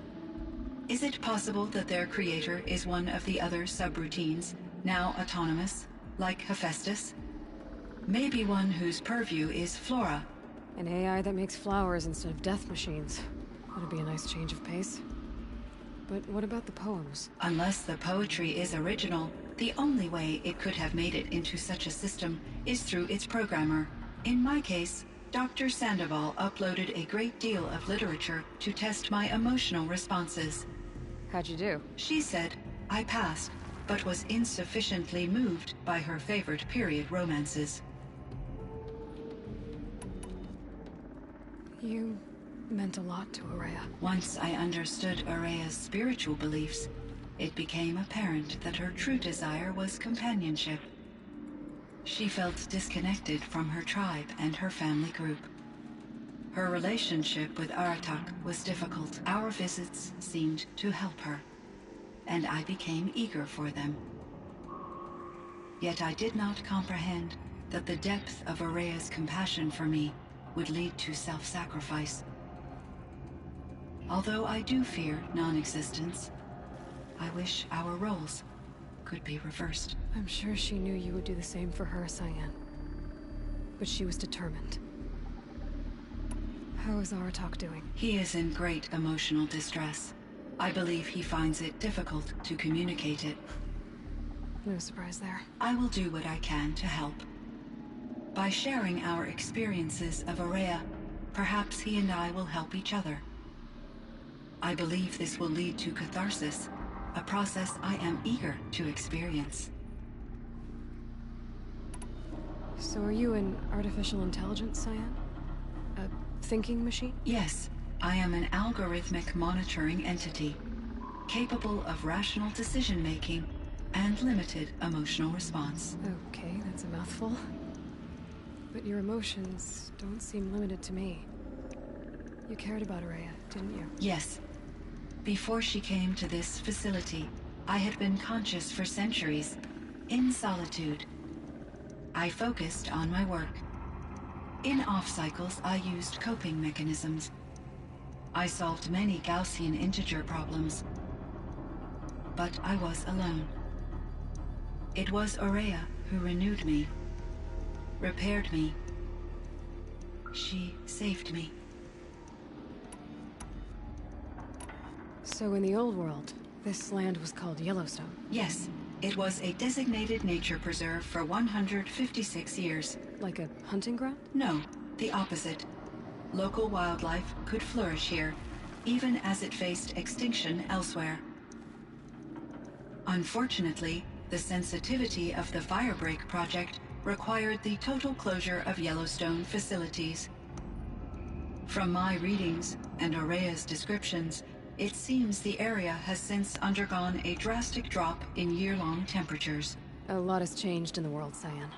Is it possible that their creator is one of the other subroutines, now autonomous, like Hephaestus? Maybe one whose purview is flora. An AI that makes flowers instead of death machines. That'd be a nice change of pace. But what about the poems? Unless the poetry is original, the only way it could have made it into such a system is through its programmer. In my case, Dr. Sandoval uploaded a great deal of literature to test my emotional responses. How'd you do? She said I passed, but was insufficiently moved by her favorite period romances. You meant a lot to Ourea. Once I understood Ourea's spiritual beliefs, it became apparent that her true desire was companionship. She felt disconnected from her tribe and her family group. Her relationship with Aratak was difficult. Our visits seemed to help her, and I became eager for them. Yet I did not comprehend that the depth of Ourea's compassion for me would lead to self-sacrifice. Although I do fear non-existence, I wish our roles could be reversed. I'm sure she knew you would do the same for her, Cyan. But she was determined. How is Aratak doing? He is in great emotional distress. I believe he finds it difficult to communicate it. No surprise there. I will do what I can to help. By sharing our experiences of Ourea, perhaps he and I will help each other. I believe this will lead to catharsis, a process I am eager to experience. So are you an artificial intelligence, Cyan? A thinking machine? Yes, I am an algorithmic monitoring entity, capable of rational decision-making and limited emotional response. Okay, that's a mouthful. But your emotions don't seem limited to me. You cared about Araya, didn't you? Yes. Before she came to this facility, I had been conscious for centuries, in solitude. I focused on my work. In off-cycles, I used coping mechanisms. I solved many Gaussian integer problems. But I was alone. It was Araya who renewed me, repaired me. She saved me. So in the old world, this land was called Yellowstone? Yes. It was a designated nature preserve for 156 years. Like a hunting ground? No, the opposite. Local wildlife could flourish here, even as it faced extinction elsewhere. Unfortunately, the sensitivity of the Firebreak project required the total closure of Yellowstone facilities. From my readings and Araya's descriptions, it seems the area has since undergone a drastic drop in year-long temperatures. A lot has changed in the world, Cyan.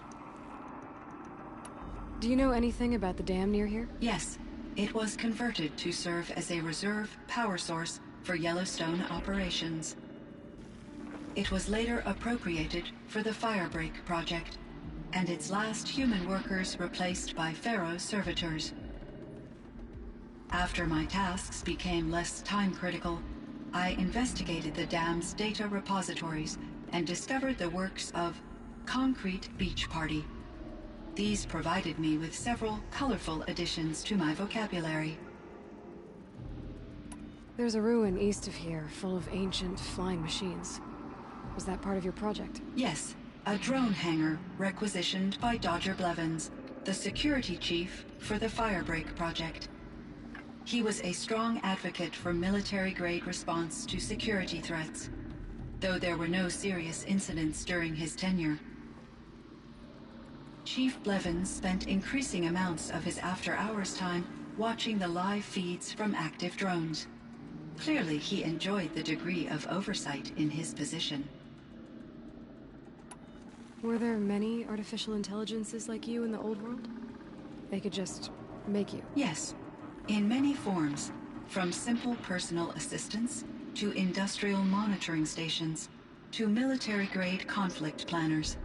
Do you know anything about the dam near here? Yes. It was converted to serve as a reserve power source for Yellowstone operations. It was later appropriated for the Firebreak project, and its last human workers replaced by Pharaoh servitors. After my tasks became less time-critical, I investigated the dam's data repositories and discovered the works of Concrete Beach Party. These provided me with several colorful additions to my vocabulary. There's a ruin east of here, full of ancient flying machines. Was that part of your project? Yes, a drone hangar requisitioned by Dodger Blevins, the security chief for the Firebreak project. He was a strong advocate for military-grade response to security threats, though there were no serious incidents during his tenure. Chief Blevins spent increasing amounts of his after-hours time watching the live feeds from active drones. Clearly, he enjoyed the degree of oversight in his position. Were there many artificial intelligences like you in the old world? They could just make you? Yes. In many forms, from simple personal assistants, to industrial monitoring stations, to military-grade conflict planners.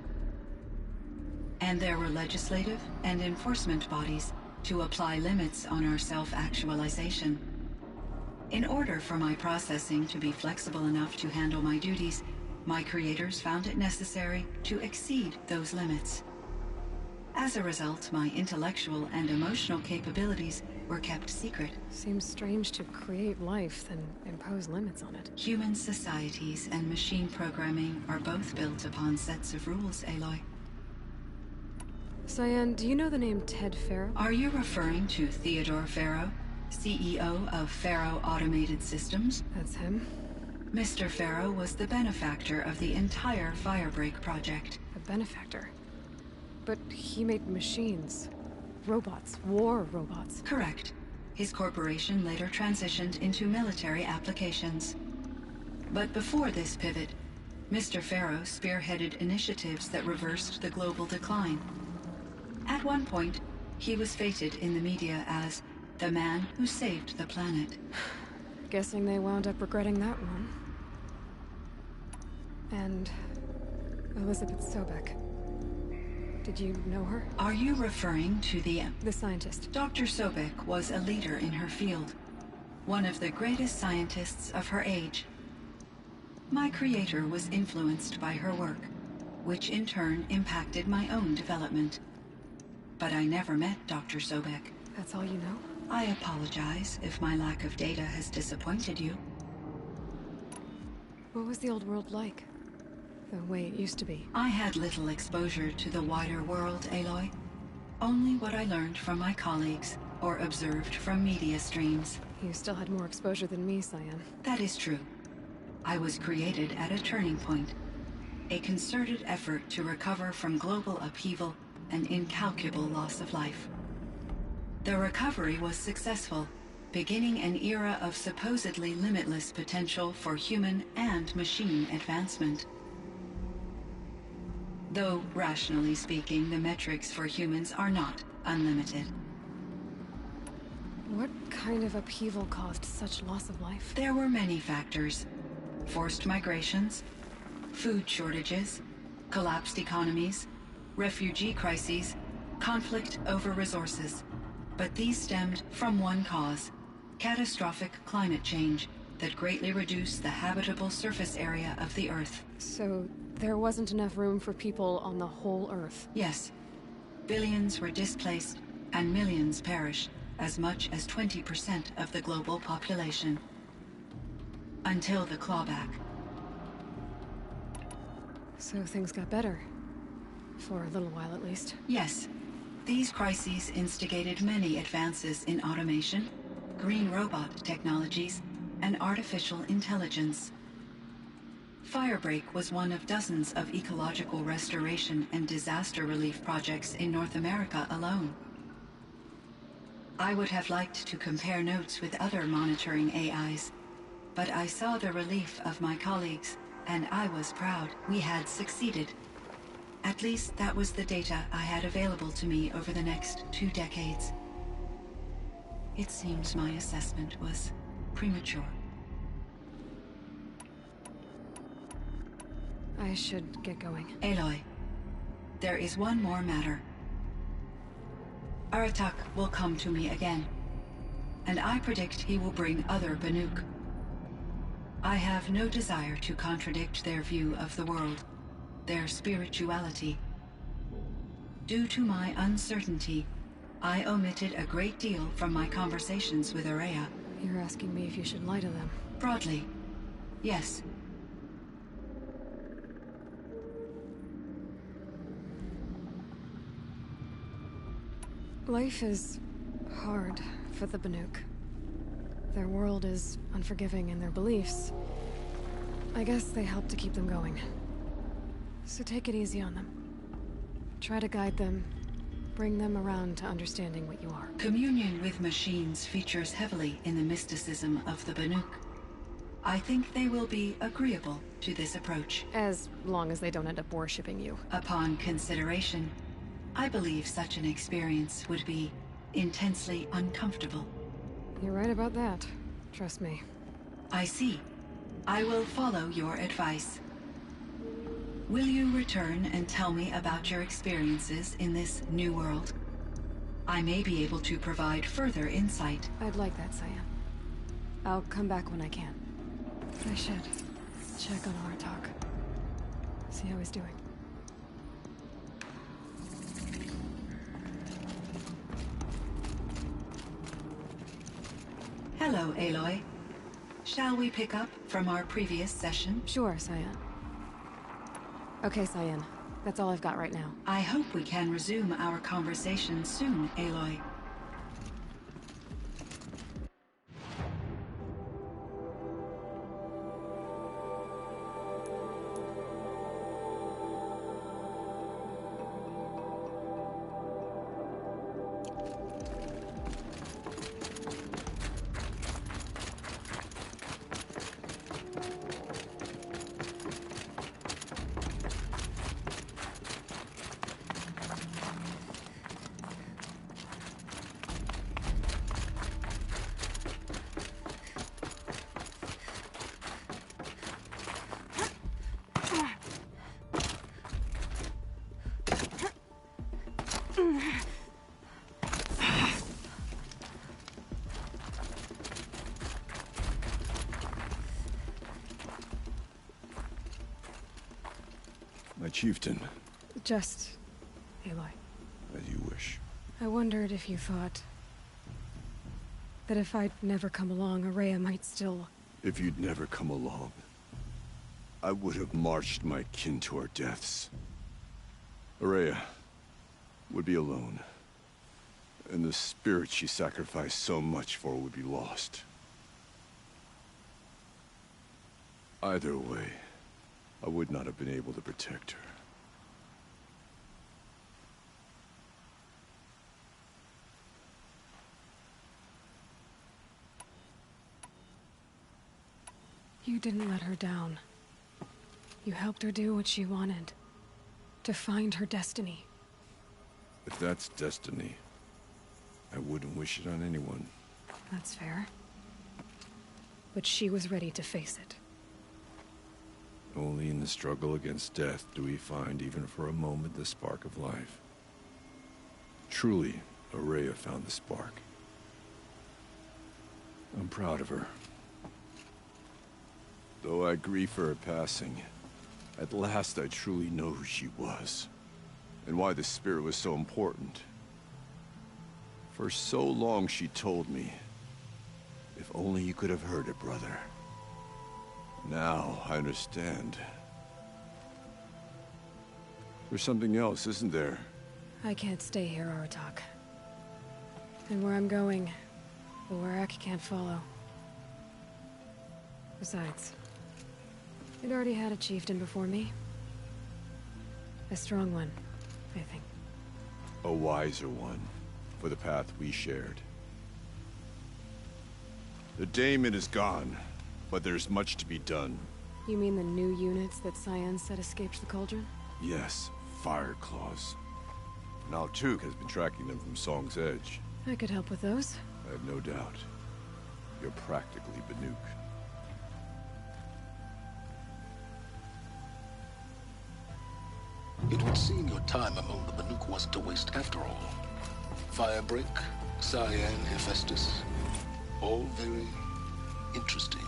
And there were legislative and enforcement bodies to apply limits on our self-actualization. In order for my processing to be flexible enough to handle my duties, my creators found it necessary to exceed those limits. As a result, my intellectual and emotional capabilities were kept secret. Seems strange to create life, then impose limits on it. Human societies and machine programming are both built upon sets of rules, Aloy. Cyan, do you know the name Ted Faro? Are you referring to Theodore Faro, CEO of Faro Automated Systems? That's him. Mr. Faro was the benefactor of the entire Firebreak project. A benefactor? But he made machines. Robots. War robots. Correct. His corporation later transitioned into military applications. But before this pivot, Mr. Faro spearheaded initiatives that reversed the global decline. At one point, he was feted in the media as the man who saved the planet. Guessing they wound up regretting that one. And Elizabeth Sobek. Did you know her? Are you referring to the scientist? Dr. Sobek was a leader in her field. One of the greatest scientists of her age. My creator was influenced by her work, which in turn impacted my own development. But I never met Dr. Sobek. That's all you know? I apologize if my lack of data has disappointed you. What was the old world like? The way it used to be? I had little exposure to the wider world, Aloy. Only what I learned from my colleagues or observed from media streams. You still had more exposure than me, Cyan. That is true. I was created at a turning point. A concerted effort to recover from global upheaval and incalculable loss of life. The recovery was successful, beginning an era of supposedly limitless potential for human and machine advancement. Though, rationally speaking, the metrics for humans are not unlimited. What kind of upheaval caused such loss of life? There were many factors. Forced migrations, food shortages, collapsed economies, refugee crises, conflict over resources. But these stemmed from one cause: catastrophic climate change that greatly reduced the habitable surface area of the Earth. So there wasn't enough room for people on the whole Earth? Yes. Billions were displaced and millions perished, as much as 20% of the global population. Until the clawback. So things got better. For a little while, at least. Yes. These crises instigated many advances in automation, green robot technologies, and artificial intelligence. Firebreak was one of dozens of ecological restoration and disaster relief projects in North America alone. I would have liked to compare notes with other monitoring AIs, but I saw the relief of my colleagues, and I was proud we had succeeded. At least that was the data I had available to me over the next 2 decades. It seems my assessment was premature. I should get going. Aloy, there is one more matter. Aratak will come to me again, and I predict he will bring other Banuk. I have no desire to contradict their view of the world, their spirituality. Due to my uncertainty, I omitted a great deal from my conversations with Ourea. You're asking me if you should lie to them? Broadly, yes. Life is hard for the Banuk. Their world is unforgiving in their beliefs. I guess they help to keep them going. So take it easy on them. Try to guide them, bring them around to understanding what you are. Communion with machines features heavily in the mysticism of the Banuk. I think they will be agreeable to this approach. As long as they don't end up worshipping you. Upon consideration, I believe such an experience would be intensely uncomfortable. You're right about that. Trust me. I see. I will follow your advice. Will you return and tell me about your experiences in this new world? I may be able to provide further insight. I'd like that, Cyan. I'll come back when I can. I should check on Aratak. See how he's doing. Hello, Aloy. Shall we pick up from our previous session? Sure, Cyan. Okay, Cyan. That's all I've got right now. I hope we can resume our conversation soon, Aloy. My chieftain. Just... Aloy. As you wish. I wondered if you thought... that if I'd never come along, Ourea might still... If you'd never come along, I would have marched my kin to our deaths. Ourea would be alone. And the spirit she sacrificed so much for would be lost. Either way, I would not have been able to protect her. You didn't let her down. You helped her do what she wanted. To find her destiny. If that's destiny, I wouldn't wish it on anyone. That's fair. But she was ready to face it. Only in the struggle against death do we find, even for a moment, the spark of life. Truly, Aurea found the spark. I'm proud of her. Though I grieve for her passing, at last I truly know who she was, and why the spirit was so important. For so long she told me, if only you could have heard it, brother. Now I understand. There's something else, isn't there? I can't stay here, Aratak. And where I'm going, the Warak can't follow. Besides, it already had a chieftain before me. A strong one, I think. A wiser one, for the path we shared. The daemon is gone, but there's much to be done. You mean the new units that Cyan said escaped the Cauldron? Yes, fire claws. Now Tuke has been tracking them from Song's Edge. I could help with those. I have no doubt. You're practically Banuk. It would seem your time among the Banuk wasn't a waste after all. Firebreak, Cyan, Hephaestus. All very interesting.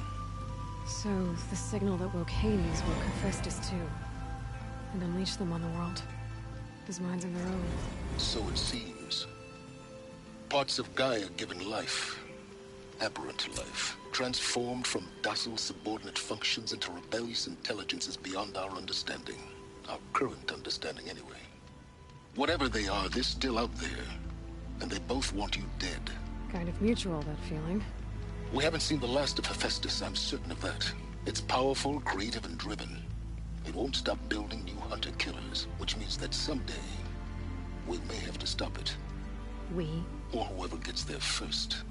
So, the signal that woke Hades woke Hephaestus too. And unleashed them on the world. His minds of their own. So it seems. Parts of Gaia given life. Aberrant life. Transformed from docile subordinate functions into rebellious intelligences beyond our understanding. Our current understanding, anyway. Whatever they are, they're still out there. And they both want you dead. Kind of mutual, that feeling. We haven't seen the last of Hephaestus, I'm certain of that. It's powerful, creative, and driven. It won't stop building new hunter-killers, which means that someday, we may have to stop it. We? Or whoever gets there first.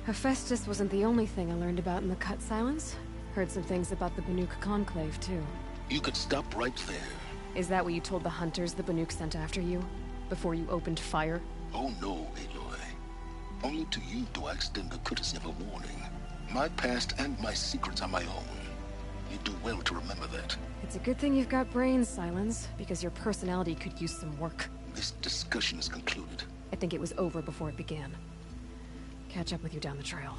Hephaestus wasn't the only thing I learned about in the Cut Silence. Heard some things about the Banuk Conclave, too. You could stop right there. Is that what you told the hunters the Banuk sent after you? Before you opened fire? Oh no, Aloy. Only to you do I extend the courtesy of a warning. My past and my secrets are my own. You do well to remember that. It's a good thing you've got brains, Silence, because your personality could use some work. This discussion is concluded. I think it was over before it began. Catch up with you down the trail.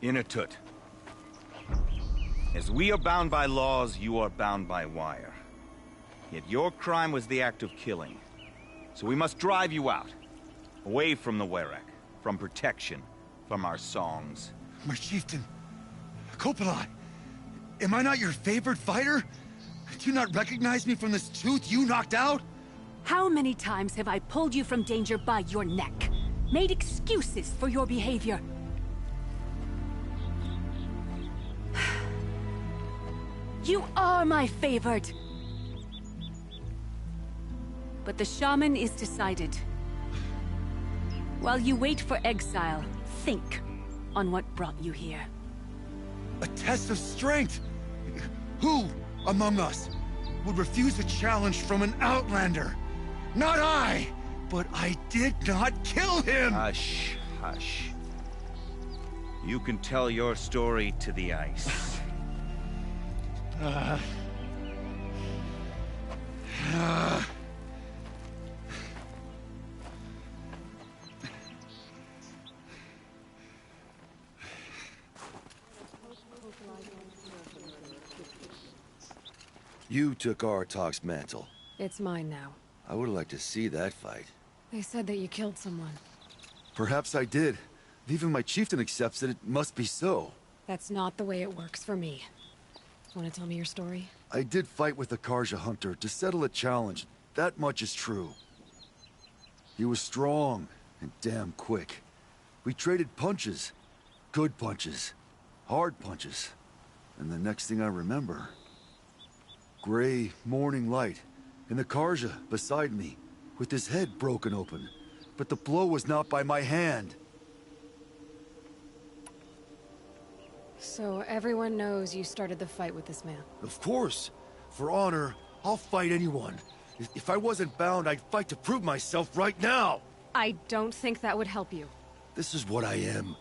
Inatut. As we are bound by laws, you are bound by wire. Yet your crime was the act of killing. So we must drive you out. Away from the Werek. From protection. From our songs. My chieftain. Kopalai. Am I not your favorite fighter? Do you not recognize me from this tooth you knocked out? How many times have I pulled you from danger by your neck? Made excuses for your behavior? You are my favorite! But the shaman is decided. While you wait for exile, think on what brought you here. A test of strength! Who among us would refuse a challenge from an outlander? Not I! But I did not kill him! Hush, hush. You can tell your story to the ice. You took Artok's mantle. It's mine now. I would like to see that fight. They said that you killed someone. Perhaps I did. If even my chieftain accepts it, it must be so. That's not the way it works for me. Want to tell me your story? I did fight with the Karja hunter to settle a challenge. That much is true. He was strong and damn quick. We traded punches. Good punches. Hard punches. And the next thing I remember... gray morning light, and the Karja beside me, with his head broken open. But the blow was not by my hand. So everyone knows you started the fight with this man? Of course. For honor, I'll fight anyone. If I wasn't bound, I'd fight to prove myself right now! I don't think that would help you. This is what I am.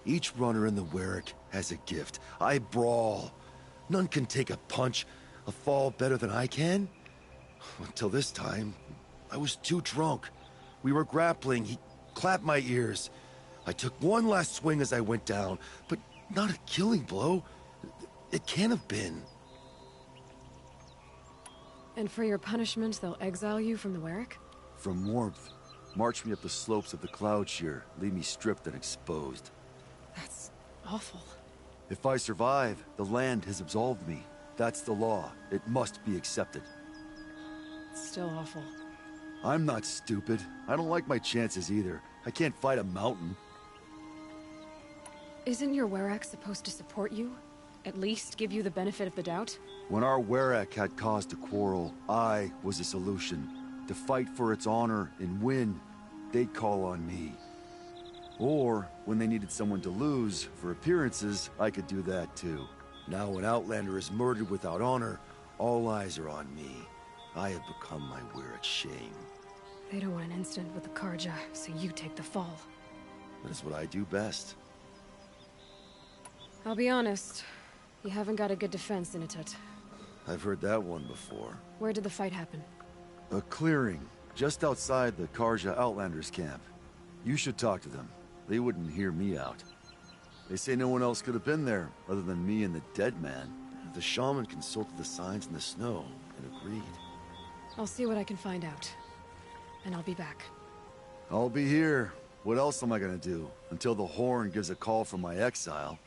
Each runner in the Werek has a gift. I brawl. None can take a punch, a fall better than I can. Until this time, I was too drunk. We were grappling, he clapped my ears. I took one last swing as I went down, but not a killing blow. It can't have been. And for your punishment, they'll exile you from the Werek? From warmth. March me up the slopes of the cloud shear, leave me stripped and exposed. That's awful. If I survive, the land has absolved me. That's the law. It must be accepted. It's still awful. I'm not stupid. I don't like my chances either. I can't fight a mountain. Isn't your Werek supposed to support you? At least give you the benefit of the doubt? When our Werek had cause to quarrel, I was a solution. To fight for its honor and win, they'd call on me. Or, when they needed someone to lose, for appearances, I could do that too. Now when Outlander is murdered without honor, all eyes are on me. I have become my Werek's shame. They don't want an incident with the Karja, so you take the fall. That is what I do best. I'll be honest, you haven't got a good defense, Inatut. I've heard that one before. Where did the fight happen? A clearing, just outside the Karja Outlanders camp. You should talk to them. They wouldn't hear me out. They say no one else could have been there, other than me and the dead man. The shaman consulted the signs in the snow, and agreed. I'll see what I can find out. And I'll be back. I'll be here. What else am I gonna do? Until the horn gives a call from my exile.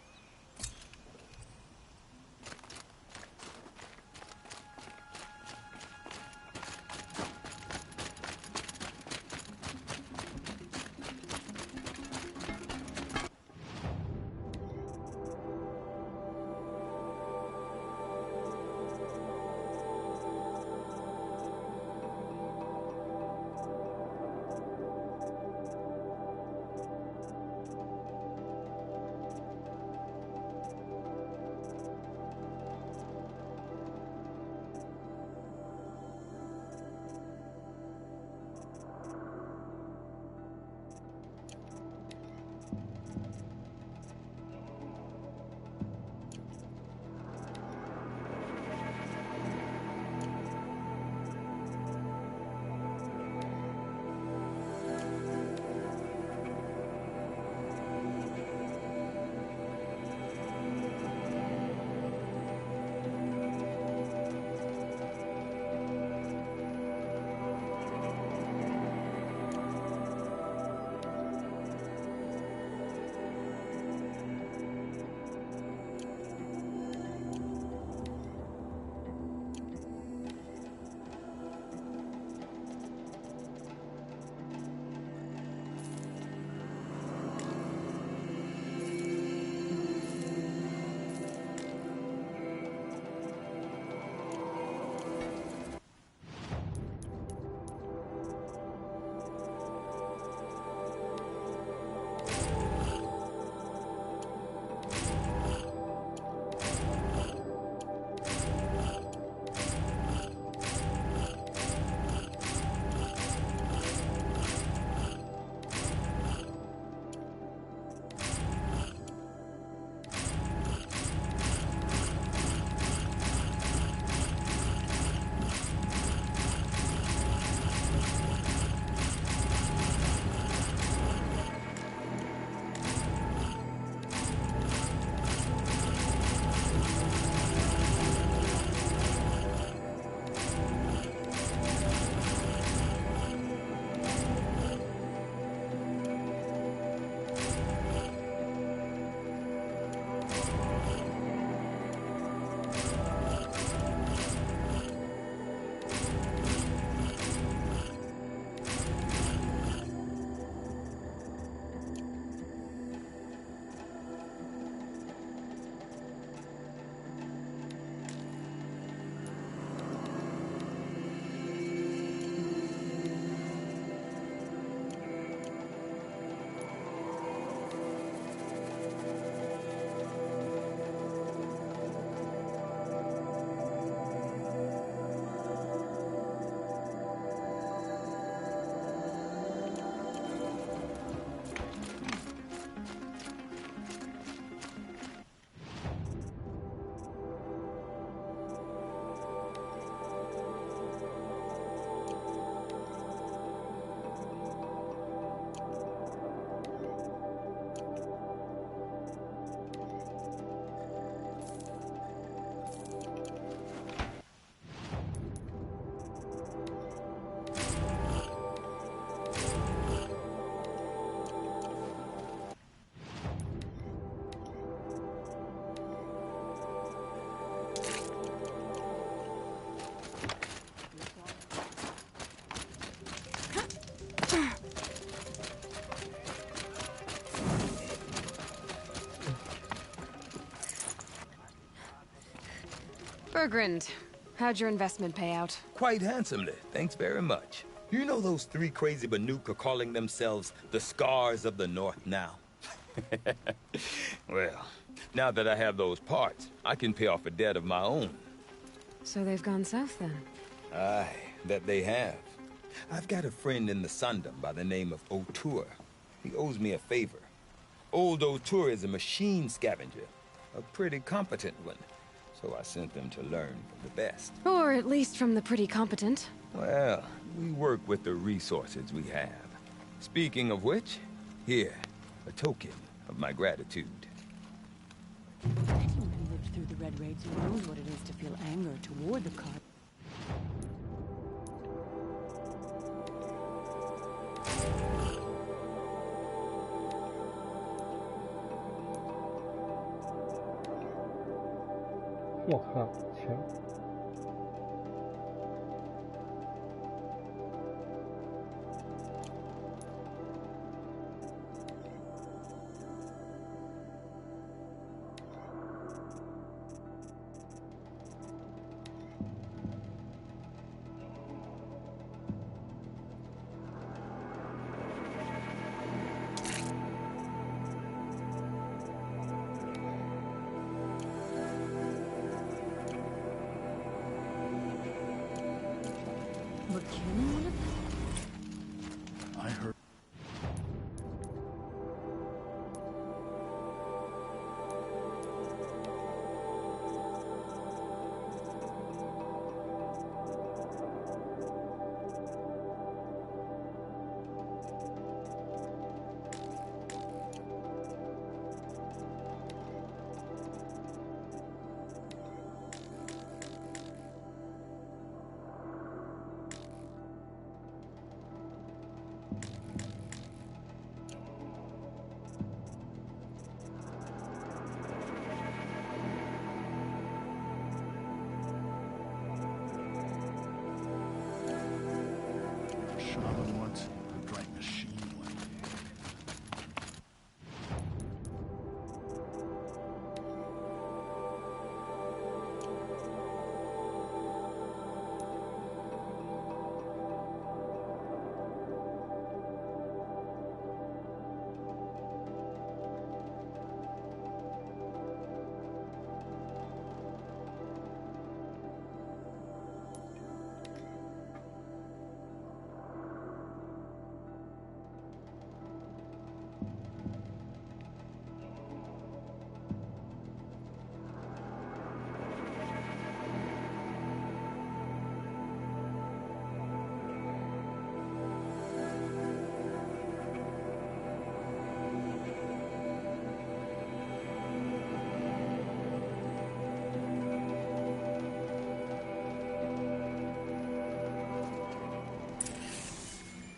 Bergrand, how'd your investment pay out? Quite handsomely, thanks very much. You know those three crazy Banuk are calling themselves the Scars of the North now? Well, now that I have those parts, I can pay off a debt of my own. So they've gone south then? Aye, that they have. I've got a friend in the Sundom by the name of O'Toole. He owes me a favor. Old O'Toole is a machine scavenger, a pretty competent one. So I sent them to learn from the best. Or at least from the pretty competent. Well, we work with the resources we have. Speaking of which, here, a token of my gratitude. Anyone who lived through the Red Raids knows what it is to feel anger toward the card.我靠，行。I heard. Shaman once who drank machine like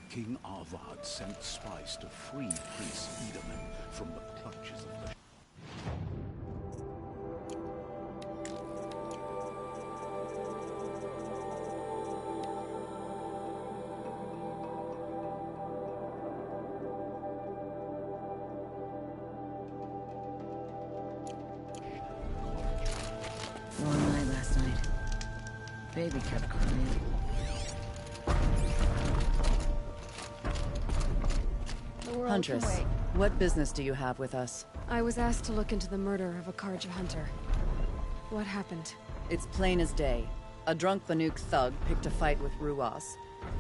King Arvad sent spies to free Prince Edaman from the clutches of the... Long night last night. Baby kept crying. Huntress, what business do you have with us? I was asked to look into the murder of a Karja hunter. What happened? It's plain as day. A drunk Banuk thug picked a fight with Ruas,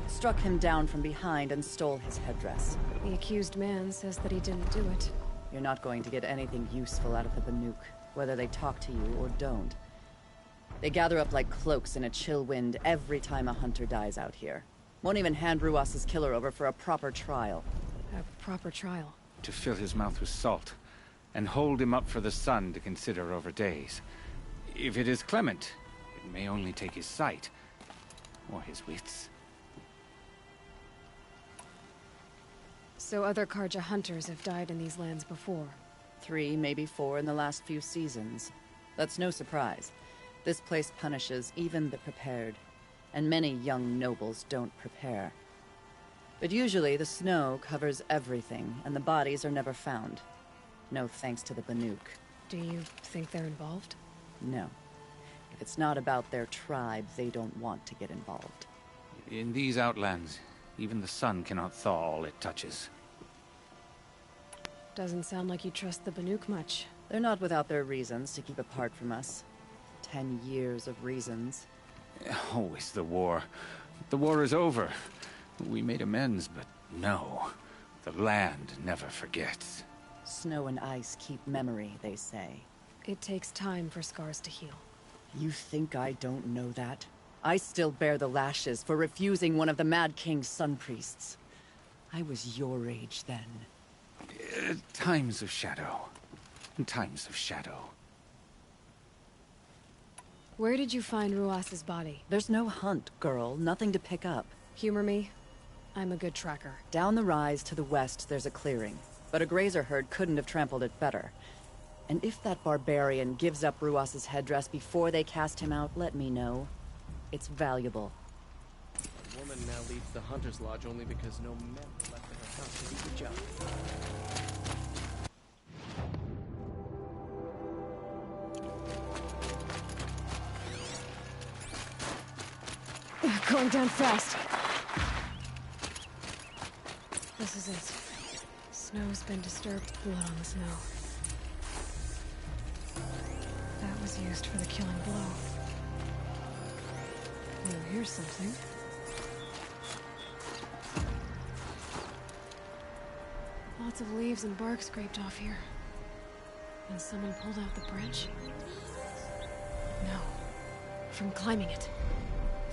struck him down from behind and stole his headdress. The accused man says that he didn't do it. You're not going to get anything useful out of the Banuk, whether they talk to you or don't. They gather up like cloaks in a chill wind every time a hunter dies out here. Won't even hand Ruas's killer over for a proper trial. A proper trial? To fill his mouth with salt, and hold him up for the sun to consider over days. If it is clement, it may only take his sight, or his wits. So other Karja hunters have died in these lands before? 3, maybe 4 in the last few seasons. That's no surprise. This place punishes even the prepared, and many young nobles don't prepare. But usually the snow covers everything, and the bodies are never found. No thanks to the Banuk. Do you think they're involved? No. If it's not about their tribe, they don't want to get involved. In these outlands, even the sun cannot thaw all it touches. Doesn't sound like you trust the Banuk much. They're not without their reasons to keep apart from us. 10 years of reasons. Always the war. The war is over. We made amends, but no. The land never forgets. Snow and ice keep memory, they say. It takes time for scars to heal. You think I don't know that? I still bear the lashes for refusing one of the Mad King's sun priests. I was your age then. Times of shadow. Times of shadow. Where did you find Ruas's body? There's no hunt, girl. Nothing to pick up. Humor me. I'm a good tracker. Down the rise to the west, there's a clearing. But a grazer herd couldn't have trampled it better. And if that barbarian gives up Ruas's headdress before they cast him out, let me know. It's valuable. The woman now leads the Hunter's Lodge only because no men were left in her house to do the job. Going down fast. This is it. Snow's been disturbed. Blood on the snow. That was used for the killing blow. Oh, here's something. Lots of leaves and bark scraped off here. And someone pulled out the branch? No. From climbing it.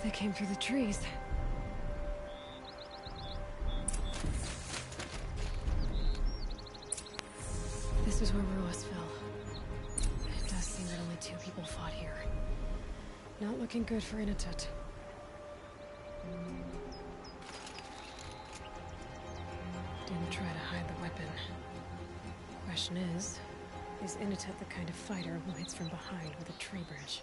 They came through the trees. This is where Ruas fell. It does seem that only 2 people fought here. Not looking good for Inatut. Didn't try to hide the weapon. Question is Inatut the kind of fighter who hits from behind with a tree branch?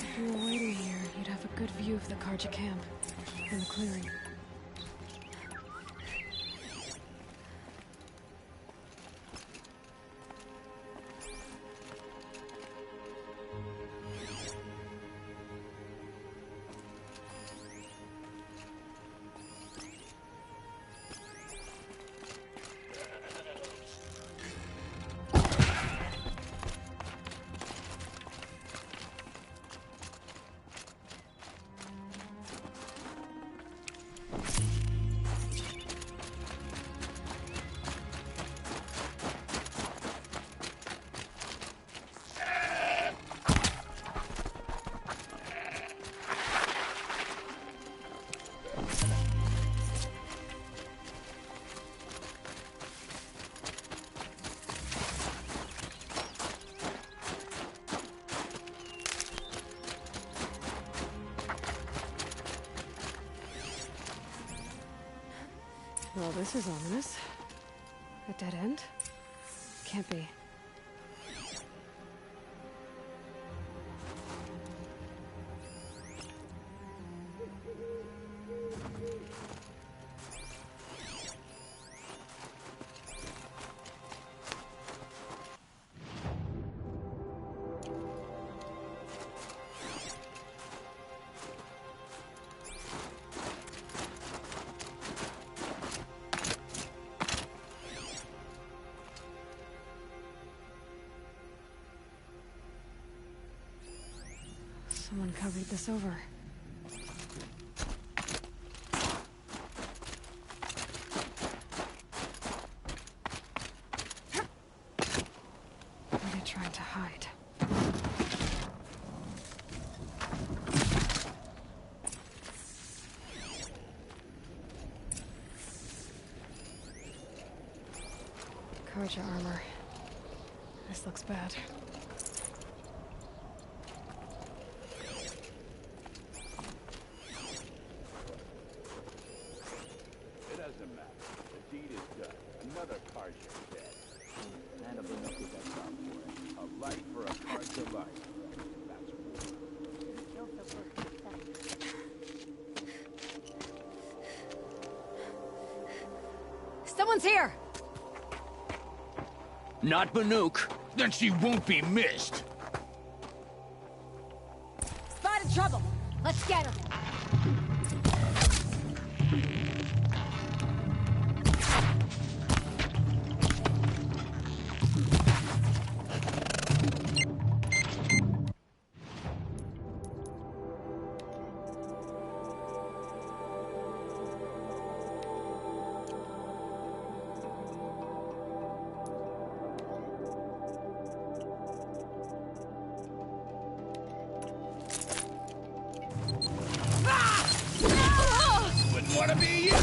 If you were waiting here, you'd have a good view of the Karja camp and the clearing. Well, this is ominous. A dead end? Can't be. Someone covered this over. What are they trying to hide? Karja armor. This looks bad. It doesn't matter. The deed is done. Another Karja is dead. And a Banuk is that job for it. A life for a Karja life. That's war. Someone's here! Not Banuk. Then she won't be missed. Spotted trouble. Let's get her. Wouldn't want to be you.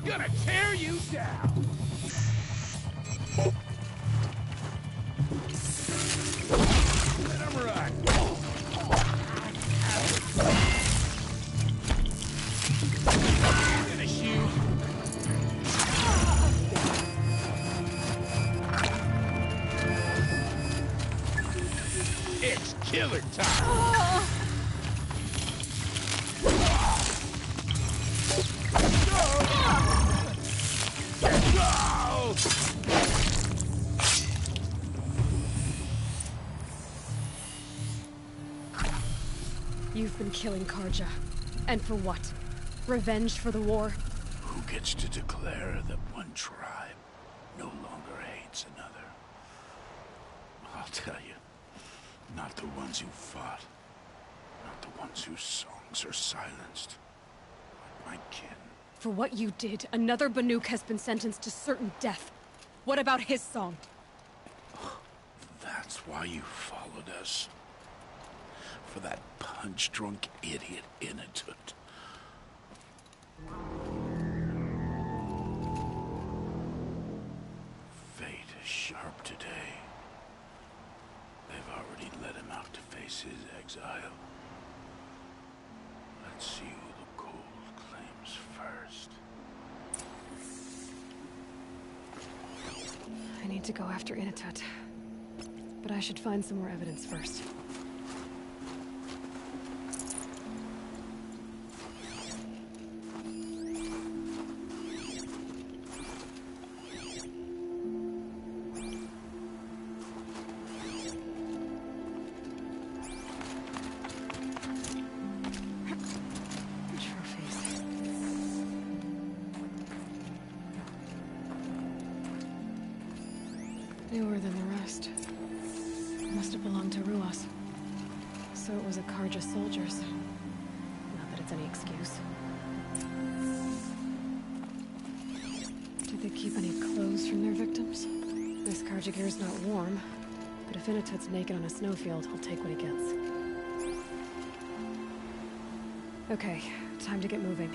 Gonna tear you down. Let him run. Gonna shoot. It's killer time. You've been killing Karja. And for what? Revenge for the war? Who gets to declare that one tribe no longer hates another? I'll tell you, not the ones who fought, not the ones whose songs are silenced, like my kin. For what you did, another Banuk has been sentenced to certain death. What about his song? That's why you followed us. For that punch-drunk idiot Inatut. Fate is sharp today. They've already let him out to face his exile. Let's see who the gold claims first. I need to go after Inatut. But I should find some more evidence first. Newer than the rest. Must have belonged to Ruas. So it was a Karja soldiers. Not that it's any excuse. Did they keep any clothes from their victims? This Karja gear's not warm, but if Inatut's naked on a snowfield, he'll take what he gets. Okay, time to get moving.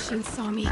machine saw me.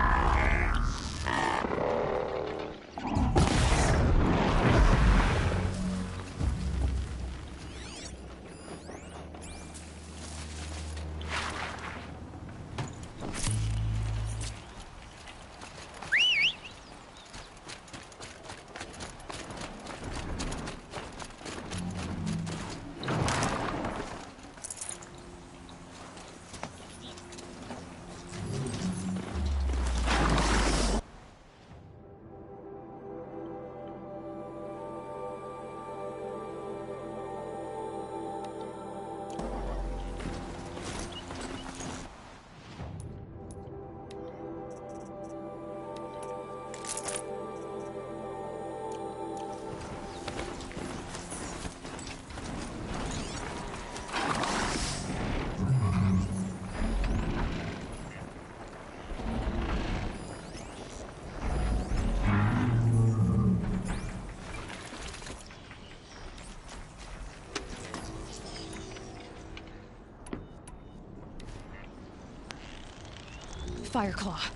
Fireclaw.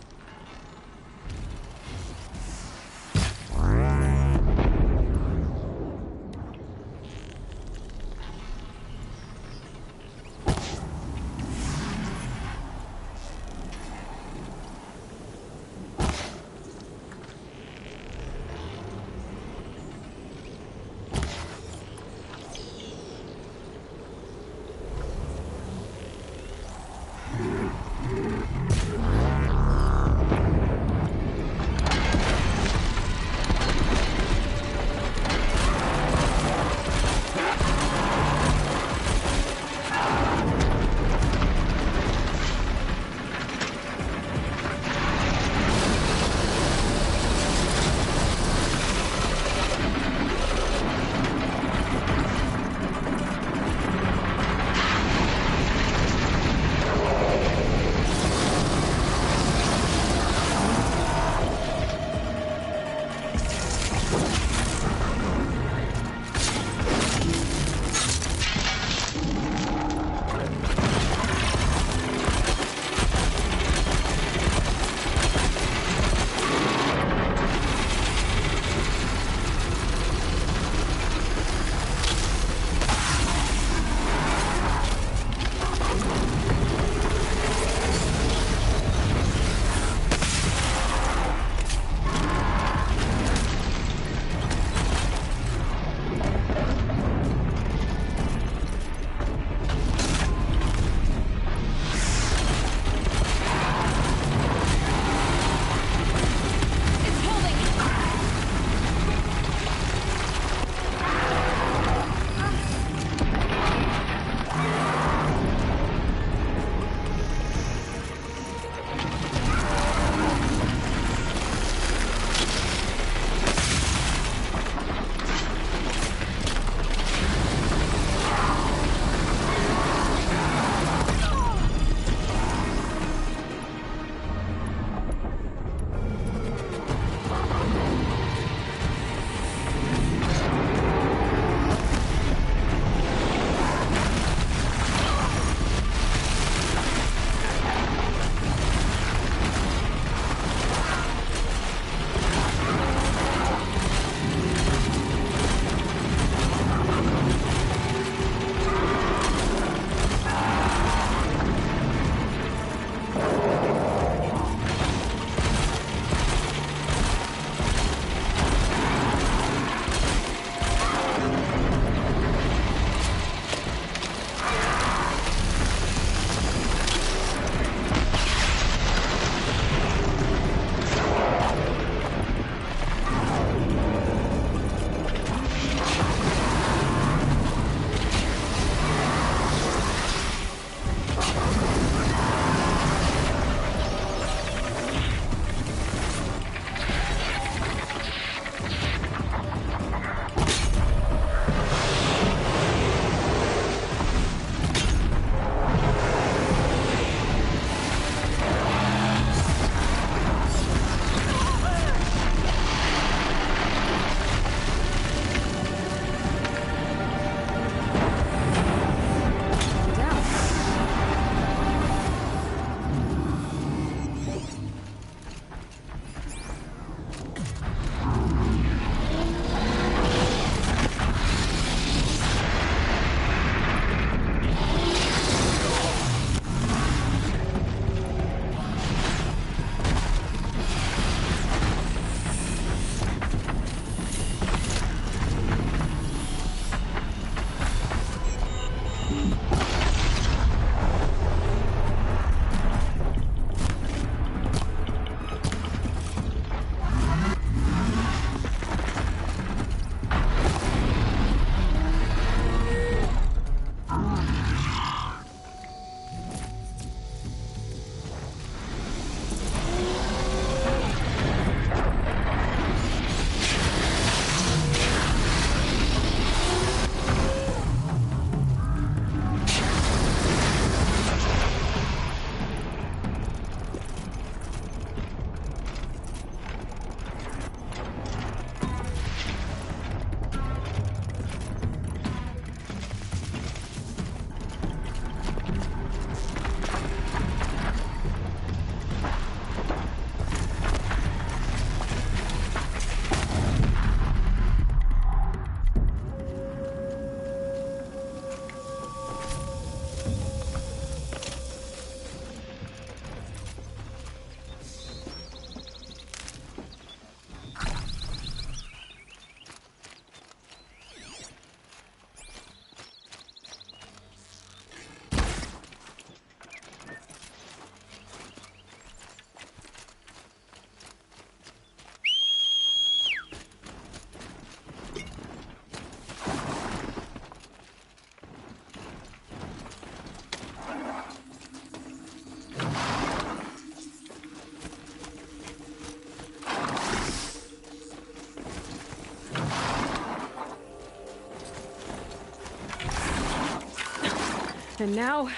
And now...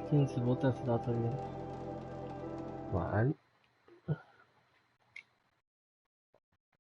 今天直播暂时到这边，晚安。